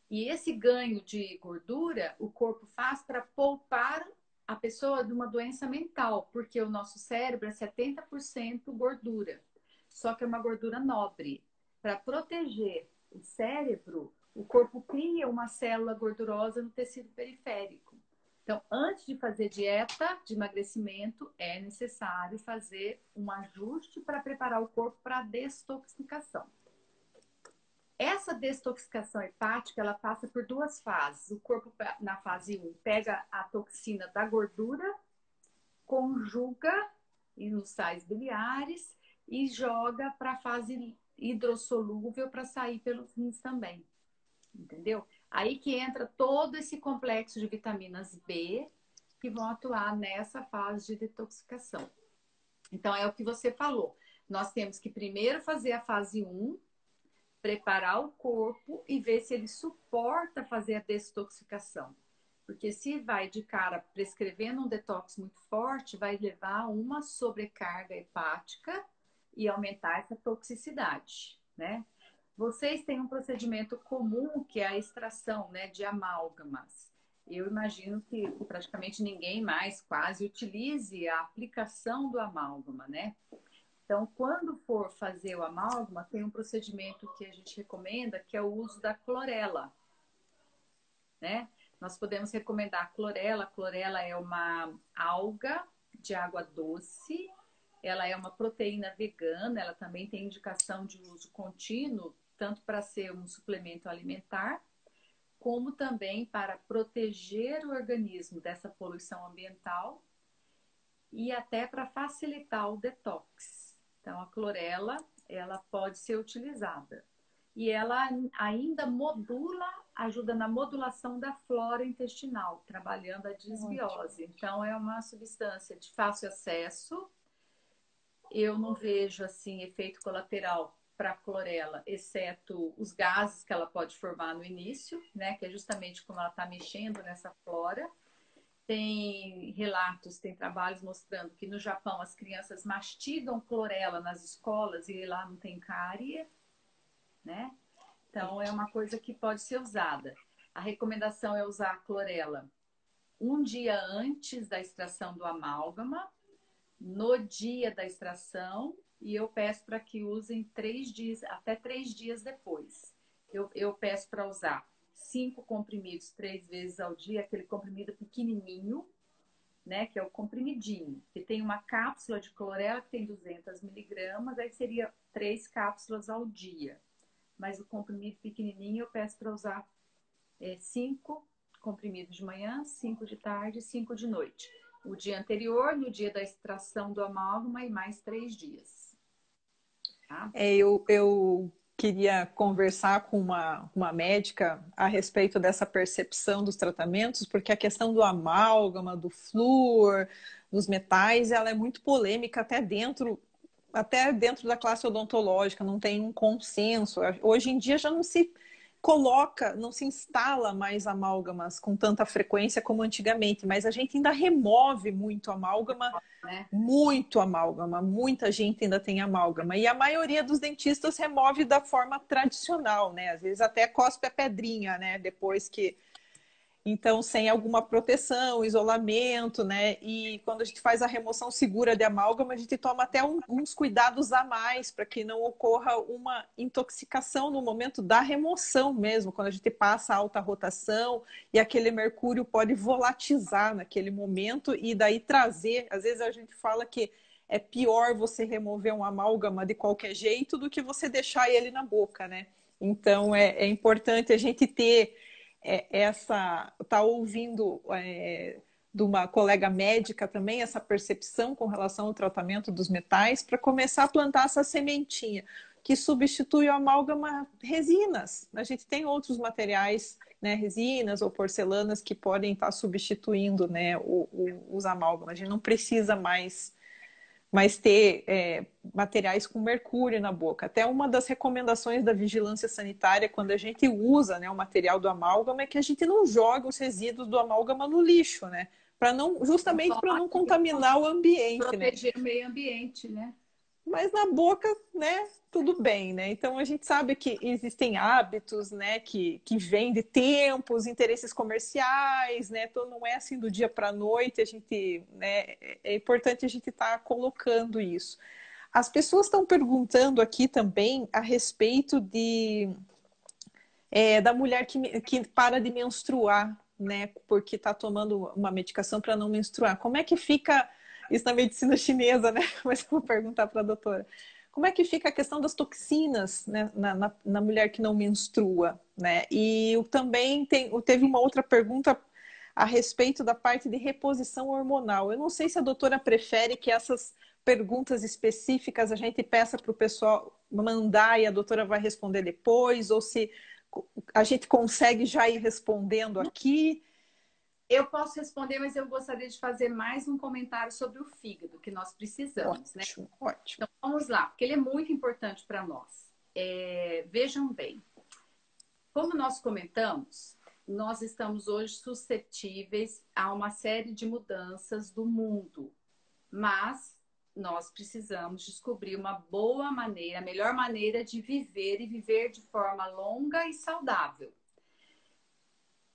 E esse ganho de gordura, o corpo faz para poupar a pessoa de uma doença mental, porque o nosso cérebro é 70% gordura, só que é uma gordura nobre. Para proteger o cérebro, o corpo cria uma célula gordurosa no tecido periférico. Então, antes de fazer dieta de emagrecimento, é necessário fazer um ajuste para preparar o corpo para a detoxificação. Essa detoxificação hepática, ela passa por duas fases. O corpo, na fase 1, pega a toxina da gordura, conjuga nos sais biliares e joga para a fase hidrossolúvel para sair pelos rins também. Entendeu? Aí que entra todo esse complexo de vitaminas B que vão atuar nessa fase de detoxificação. Então, é o que você falou. Nós temos que primeiro fazer a fase 1, preparar o corpo e ver se ele suporta fazer a detoxificação. Porque se vai de cara prescrevendo um detox muito forte, vai levar a uma sobrecarga hepática e aumentar essa toxicidade, né? Vocês têm um procedimento comum que é a extração, né, de amálgamas. Eu imagino que praticamente ninguém mais quase utilize a aplicação do amálgama, né? Então, quando for fazer o amálgama, tem um procedimento que a gente recomenda, que é o uso da clorela, né? Nós podemos recomendar a clorela. A clorela é uma alga de água doce, ela é uma proteína vegana, ela também tem indicação de uso contínuo, tanto para ser um suplemento alimentar, como também para proteger o organismo dessa poluição ambiental e até para facilitar o detox. Então, a clorela, ela pode ser utilizada. E ela ainda ajuda na modulação da flora intestinal, trabalhando a desbiose. Então, é uma substância de fácil acesso. Eu não vejo, assim, efeito colateral para a clorela, exceto os gases que ela pode formar no início, né? Que é justamente como ela está mexendo nessa flora. Tem relatos, tem trabalhos mostrando que no Japão as crianças mastigam clorela nas escolas e lá não tem cárie, né? Então é uma coisa que pode ser usada. A recomendação é usar a clorela um dia antes da extração do amálgama, no dia da extração, e eu peço para que usem 3 dias, até 3 dias depois. Eu peço para usar 5 comprimidos 3 vezes ao dia, aquele comprimido pequenininho, né, que é o comprimidinho, que tem uma cápsula de clorela que tem 200 miligramas, aí seria 3 cápsulas ao dia. Mas o comprimido pequenininho eu peço para usar 5 comprimidos de manhã, 5 de tarde e 5 de noite. O dia anterior, no dia da extração do amálgama e mais 3 dias. Tá? Eu queria conversar com uma médica a respeito dessa percepção dos tratamentos, porque a questão do amálgama, do flúor, dos metais, ela é muito polêmica até dentro da classe odontológica, não tem um consenso. Hoje em dia já não se coloca, não se instala mais amálgamas com tanta frequência como antigamente, mas a gente ainda remove muito amálgama, né? muito amálgama, muita gente ainda tem amálgama. E a maioria dos dentistas remove da forma tradicional, né? Às vezes até cospe a pedrinha, né? Depois que então, sem alguma proteção, isolamento, né? E quando a gente faz a remoção segura de amálgama, a gente toma até uns cuidados a mais para que não ocorra uma intoxicação no momento da remoção mesmo, quando a gente passa a alta rotação e aquele mercúrio pode volatizar naquele momento e daí trazer. Às vezes a gente fala que é pior você remover um amálgama de qualquer jeito do que você deixar ele na boca, né? Então, é importante a gente ter tá ouvindo de uma colega médica também essa percepção com relação ao tratamento dos metais para começar a plantar essa sementinha que substitui o amálgama resinas. A gente tem outros materiais, né, resinas ou porcelanas que podem estar substituindo, né, os amálgamas. A gente não precisa mais ter materiais com mercúrio na boca. Até uma das recomendações da vigilância sanitária, quando a gente usa, né, o material do amálgama, é que a gente não jogue os resíduos do amálgama no lixo, né? Justamente para não contaminar o ambiente, né? Proteger o meio ambiente, né? Mas na boca, né, tudo bem, né? Então a gente sabe que existem hábitos, né, que vêm de tempos, interesses comerciais, né? Então não é assim do dia para a noite, a gente, né, é importante a gente estar colocando isso. As pessoas estão perguntando aqui também a respeito da mulher que para de menstruar, né? Porque está tomando uma medicação para não menstruar. Como é que fica isso na medicina chinesa, né? Mas eu vou perguntar para a doutora. Como é que fica a questão das toxinas, né, na mulher que não menstrua, né? E também teve uma outra pergunta a respeito da parte de reposição hormonal. Eu não sei se a doutora prefere que essas perguntas específicas a gente peça para o pessoal mandar e a doutora vai responder depois, ou se a gente consegue já ir respondendo aqui. Eu posso responder, mas eu gostaria de fazer mais um comentário sobre o fígado, que nós precisamos, né? Ótimo, ótimo. Então, vamos lá, porque ele é muito importante para nós. Vejam bem, como nós comentamos, nós estamos hoje suscetíveis a uma série de mudanças do mundo, mas nós precisamos descobrir uma boa maneira, a melhor maneira de viver e viver de forma longa e saudável.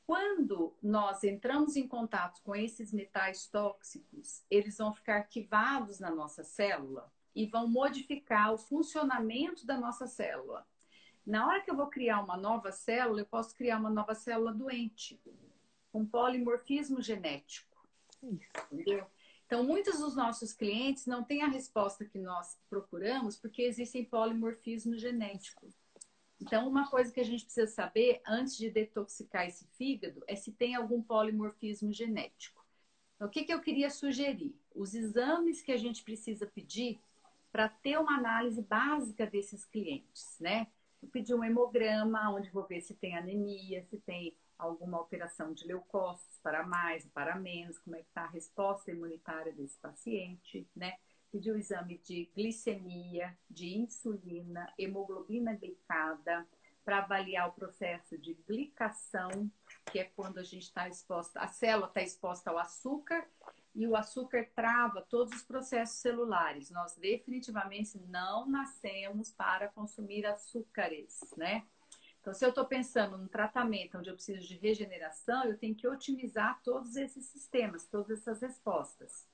Quando nós entramos em contato com esses metais tóxicos, eles vão ficar arquivados na nossa célula e vão modificar o funcionamento da nossa célula. Na hora que eu vou criar uma nova célula, eu posso criar uma nova célula doente, com polimorfismo genético. Entendeu? Então, muitos dos nossos clientes não têm a resposta que nós procuramos porque existem polimorfismo genético. Então, uma coisa que a gente precisa saber antes de detoxicar esse fígado é se tem algum polimorfismo genético. Então, o que eu queria sugerir? Os exames que a gente precisa pedir para ter uma análise básica desses clientes, né? Eu pedi um hemograma, onde vou ver se tem anemia, se tem alguma alteração de leucócitos para mais, para menos, como é que está a resposta imunitária desse paciente, né? Pedi o exame de glicemia, de insulina, hemoglobina glicada, para avaliar o processo de glicação, que é quando a gente está exposta, a célula está exposta ao açúcar, e o açúcar trava todos os processos celulares. Nós definitivamente não nascemos para consumir açúcares, né? Então, se eu estou pensando num tratamento onde eu preciso de regeneração, eu tenho que otimizar todos esses sistemas, todas essas respostas.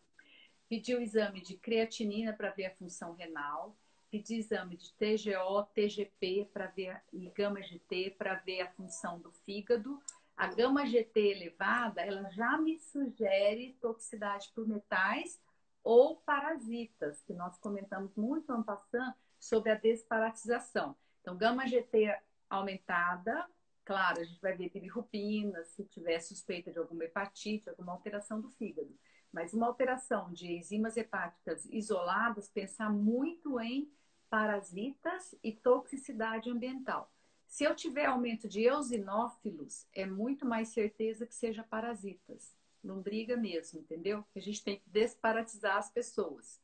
Pedi o exame de creatinina para ver a função renal, pedi exame de TGO, TGP para ver e gama-GT para ver a função do fígado. A gama-GT elevada, ela já me sugere toxicidade por metais ou parasitas, que nós comentamos muito ano passado sobre a desparasitização. Então, gama-GT aumentada, claro, a gente vai ver bilirrubina, se tiver suspeita de alguma hepatite, alguma alteração do fígado. Mas uma alteração de enzimas hepáticas isoladas, pensar muito em parasitas e toxicidade ambiental. Se eu tiver aumento de eosinófilos, é muito mais certeza que seja parasitas. Lombriga mesmo, entendeu? A gente tem que desparatizar as pessoas.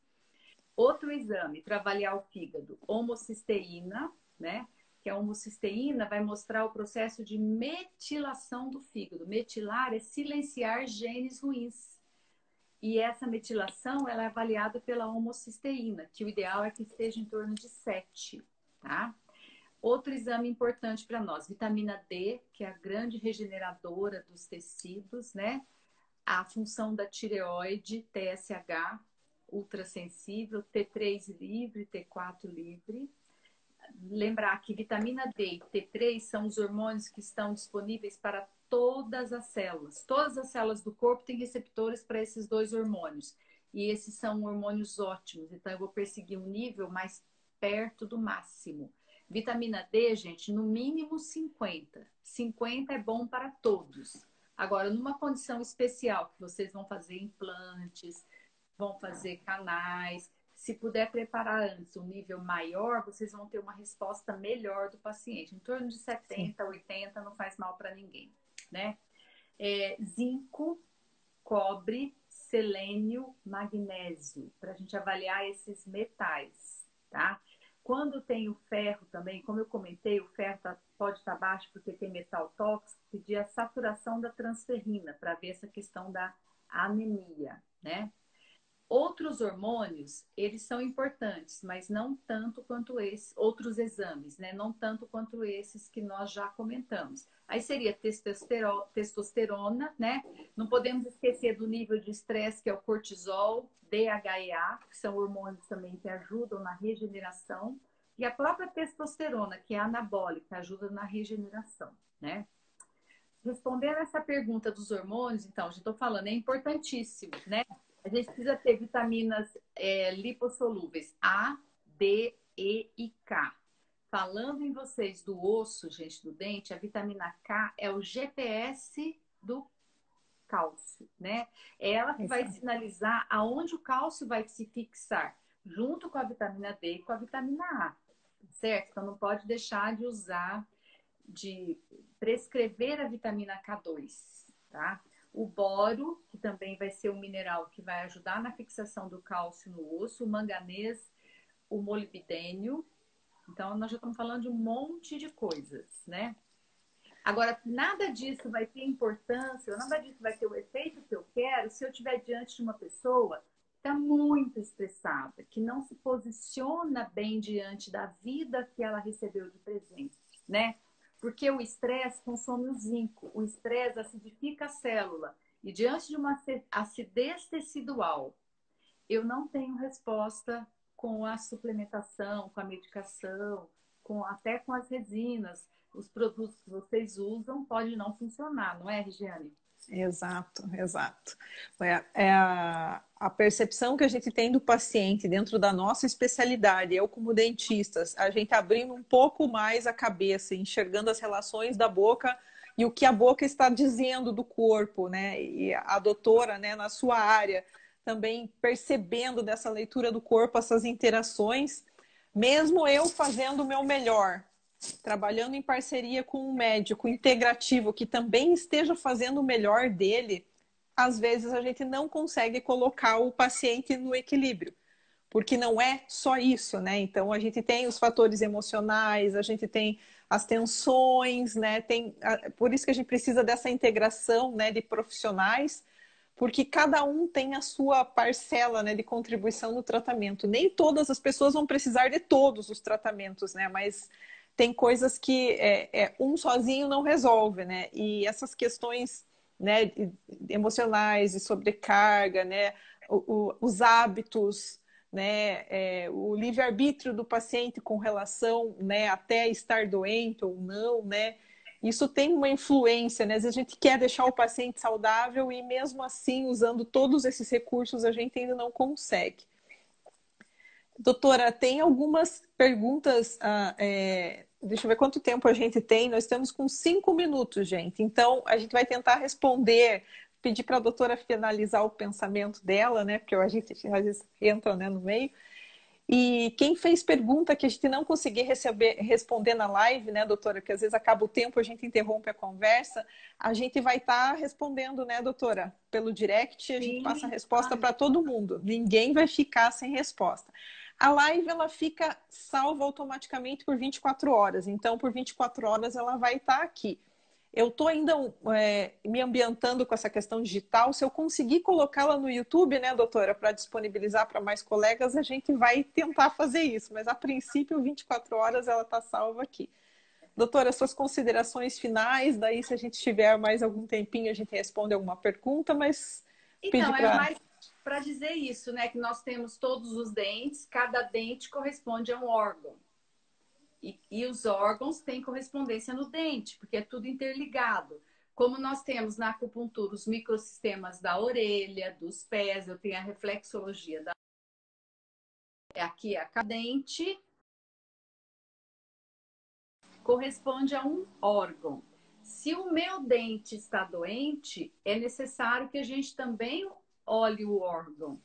Outro exame para avaliar o fígado, homocisteína, né? que a homocisteína vai mostrar o processo de metilação do fígado. Metilar é silenciar genes ruins. E essa metilação ela é avaliada pela homocisteína, que o ideal é que esteja em torno de 7, tá? Outro exame importante para nós, vitamina D, que é a grande regeneradora dos tecidos, né? A função da tireoide, TSH, ultrassensível, T3 livre, T4 livre. Lembrar que vitamina D e T3 são os hormônios que estão disponíveis para todas as células. Todas as células do corpo têm receptores para esses dois hormônios. E esses são hormônios ótimos. Então, eu vou perseguir um nível mais perto do máximo. Vitamina D, gente, no mínimo 50. 50 é bom para todos. Agora, numa condição especial, que vocês vão fazer implantes, vão fazer canais, se puder preparar antes um nível maior, vocês vão ter uma resposta melhor do paciente. Em torno de 70, 80 não faz mal para ninguém, né? Zinco, cobre, selênio, magnésio, para a gente avaliar esses metais, tá? Quando tem o ferro também, como eu comentei, o ferro pode estar baixo porque tem metal tóxico, pedir a saturação da transferrina para ver essa questão da anemia, né? Outros hormônios, eles são importantes, mas não tanto quanto esses, outros exames, né? Não tanto quanto esses que nós já comentamos. Aí seria testosterona, né? Não podemos esquecer do nível de estresse, que é o cortisol, DHEA, que são hormônios também que ajudam na regeneração, e a própria testosterona, que é anabólica, ajuda na regeneração, né? Respondendo essa pergunta dos hormônios, então, já estou falando, é importantíssimo, né? A gente precisa ter vitaminas lipossolúveis A, D, E e K. Falando em vocês do osso, gente, do dente, a vitamina K é o GPS do cálcio, né? É ela que vai sinalizar aonde o cálcio vai se fixar, junto com a vitamina D e com a vitamina A, certo? Então, não pode deixar de usar, de prescrever a vitamina K2, tá? O boro, que também vai ser um mineral que vai ajudar na fixação do cálcio no osso, o manganês, o molibdênio. Então, nós já estamos falando de um monte de coisas, né? Agora, nada disso vai ter importância, nada disso vai ter o efeito que eu quero se eu estiver diante de uma pessoa que está muito estressada, que não se posiciona bem diante da vida que ela recebeu de presente, né? Porque o estresse consome o zinco, o estresse acidifica a célula. E diante de uma acidez tecidual, eu não tenho resposta com a suplementação, com a medicação, até com as resinas. Os produtos que vocês usam podem não funcionar, não é, Regiane? Exato, exato. É a percepção que a gente tem do paciente dentro da nossa especialidade, eu como dentista, a gente abrindo um pouco mais a cabeça, enxergando as relações da boca e o que a boca está dizendo do corpo, né? E a doutora, né, na sua área, também percebendo dessa leitura do corpo, essas interações, mesmo eu fazendo o meu melhor, trabalhando em parceria com um médico integrativo que também esteja fazendo o melhor dele, às vezes a gente não consegue colocar o paciente no equilíbrio, porque não é só isso, né? Então a gente tem os fatores emocionais, a gente tem as tensões, né? Por isso que a gente precisa dessa integração, né, de profissionais, porque cada um tem a sua parcela, né, de contribuição no tratamento. Nem todas as pessoas vão precisar de todos os tratamentos, né? Mas tem coisas que um sozinho não resolve, né? E essas questões, né, emocionais, de sobrecarga, né, os hábitos, né, o livre-arbítrio do paciente com relação, né, até estar doente ou não, né? Isso tem uma influência, né? Às vezes a gente quer deixar o paciente saudável e mesmo assim, usando todos esses recursos, a gente ainda não consegue. Doutora, tem algumas perguntas. Deixa eu ver quanto tempo a gente tem. Nós estamos com 5 minutos, gente. Então, a gente vai tentar responder, pedir para a doutora finalizar o pensamento dela, né? Porque a gente às vezes entra, né, no meio. E quem fez pergunta que a gente não conseguir responder na live, né, doutora? Que às vezes acaba o tempo, a gente interrompe a conversa. A gente vai estar respondendo, né, doutora? Pelo direct, a gente passa a resposta para todo mundo. Ninguém vai ficar sem resposta. a live ela fica salva automaticamente por 24 horas. Então, por 24 horas ela vai estar aqui. Eu estou ainda me ambientando com essa questão digital. Se eu conseguir colocá-la no YouTube, né, doutora, para disponibilizar para mais colegas, a gente vai tentar fazer isso. Mas, a princípio, 24 horas ela está salva aqui. Doutora, suas considerações finais, daí se a gente tiver mais algum tempinho, a gente responde alguma pergunta, mas Então, pedir é para... mais para dizer isso, né? Que nós temos todos os dentes, cada dente corresponde a um órgão. E os órgãos têm correspondência no dente, porque é tudo interligado. Como nós temos na acupuntura os microsistemas da orelha, dos pés, eu tenho a reflexologia da... Aqui a cada dente corresponde a um órgão. Se o meu dente está doente, é necessário que a gente também olhe o órgão.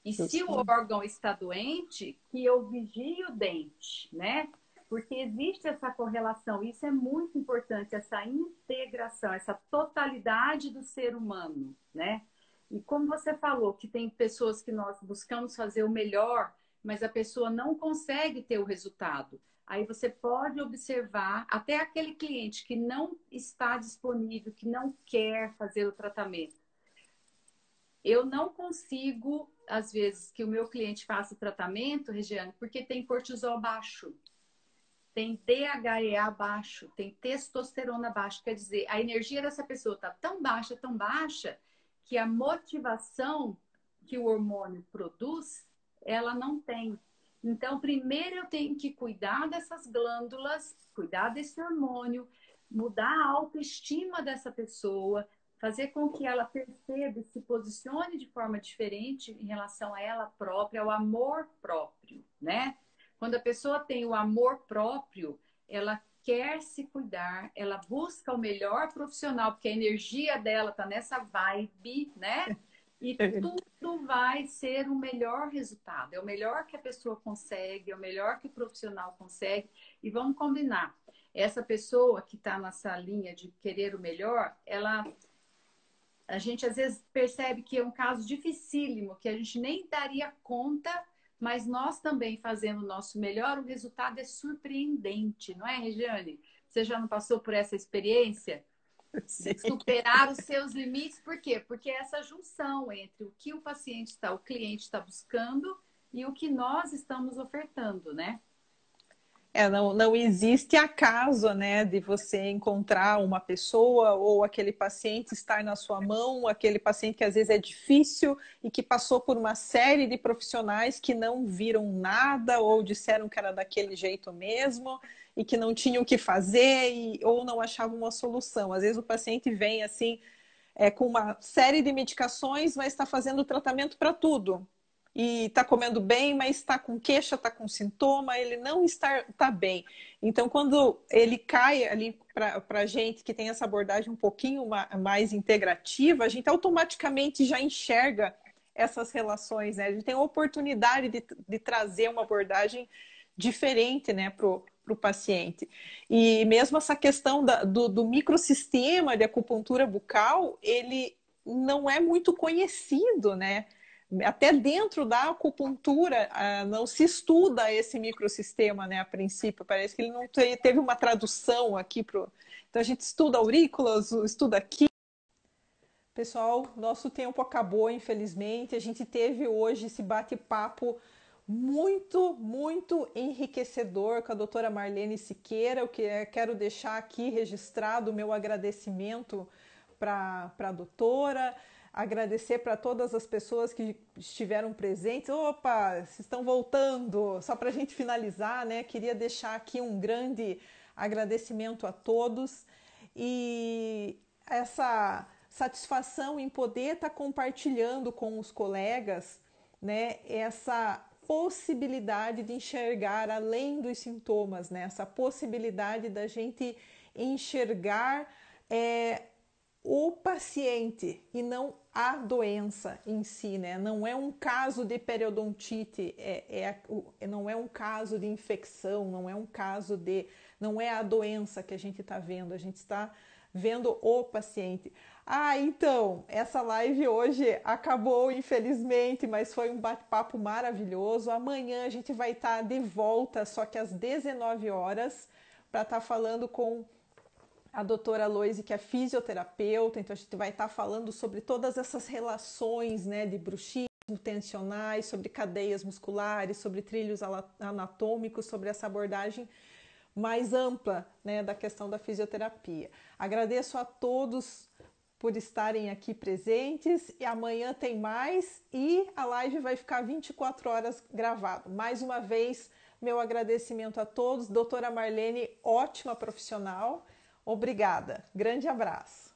E se o órgão está doente, que eu vigie o dente, né? Porque existe essa correlação. Isso é muito importante, essa integração, essa totalidade do ser humano, né? E como você falou, que tem pessoas que nós buscamos fazer o melhor, mas a pessoa não consegue ter o resultado. Aí você pode observar até aquele cliente que não está disponível, que não quer fazer o tratamento. Eu não consigo, às vezes, que o meu cliente faça o tratamento, Regiane, porque tem cortisol baixo, tem DHEA baixo, tem testosterona baixo. Quer dizer, a energia dessa pessoa está tão baixa, que a motivação que o hormônio produz, ela não tem. Então, primeiro eu tenho que cuidar dessas glândulas, cuidar desse hormônio, mudar a autoestima dessa pessoa, fazer com que ela perceba e se posicione de forma diferente em relação a ela própria, ao amor próprio, né? Quando a pessoa tem o amor próprio, ela quer se cuidar, ela busca o melhor profissional, porque a energia dela tá nessa vibe, né? E tudo vai ser o melhor resultado. É o melhor que a pessoa consegue, é o melhor que o profissional consegue. E vamos combinar. Essa pessoa que está nessa linha de querer o melhor, a gente às vezes percebe que é um caso dificílimo, que a gente nem daria conta, mas nós também fazendo o nosso melhor, o resultado é surpreendente, não é, Regiane? Você já não passou por essa experiência? Sim. Superar os seus limites, por quê? Porque é essa junção entre o que o paciente está, o cliente está buscando e o que nós estamos ofertando, né? Não existe acaso, né, de você encontrar uma pessoa ou aquele paciente estar na sua mão, aquele paciente que às vezes é difícil e que passou por uma série de profissionais que não viram nada ou disseram que era daquele jeito mesmo e que não tinham o que fazer ou não achavam uma solução. Às vezes o paciente vem assim, com uma série de medicações, mas está fazendo tratamento para tudo. E está comendo bem, mas está com queixa, está com sintoma, ele não está bem. Então, quando ele cai ali para a gente que tem essa abordagem um pouquinho mais integrativa, a gente automaticamente já enxerga essas relações, né? A gente tem a oportunidade de trazer uma abordagem diferente, né, para o paciente. E mesmo essa questão do microsistema de acupuntura bucal, ele não é muito conhecido, né? Até dentro da acupuntura não se estuda esse microsistema, né, a princípio. Parece que ele não teve uma tradução aqui pro... Então a gente estuda aurículas, estuda aqui. Pessoal, nosso tempo acabou, infelizmente. A gente teve hoje esse bate-papo muito enriquecedor com a doutora Marlene Siqueira. Eu quero deixar aqui registrado o meu agradecimento para a doutora, agradecer para todas as pessoas que estiveram presentes. Opa, vocês estão voltando. Só para a gente finalizar, né? Queria deixar aqui um grande agradecimento a todos e essa satisfação em poder estar compartilhando com os colegas, né, essa possibilidade de enxergar além dos sintomas, né, essa possibilidade da gente enxergar o paciente e não a doença em si, né? Não é um caso de periodontite, não é um caso de infecção, não é um caso de... Não é a doença que a gente está vendo, a gente está vendo o paciente. Ah, então, essa live hoje acabou, infelizmente, mas foi um bate-papo maravilhoso. Amanhã a gente vai estar de volta, só que às 19 horas, para estar falando com a doutora Loise, que é fisioterapeuta. Então a gente vai estar falando sobre todas essas relações, né, de bruxismo tensionais, sobre cadeias musculares, sobre trilhos anatômicos, sobre essa abordagem mais ampla, né, da questão da fisioterapia. Agradeço a todos por estarem aqui presentes, e amanhã tem mais, e a live vai ficar 24 horas gravado. Mais uma vez, meu agradecimento a todos. Doutora Marlene, ótima profissional. Obrigada. Grande abraço.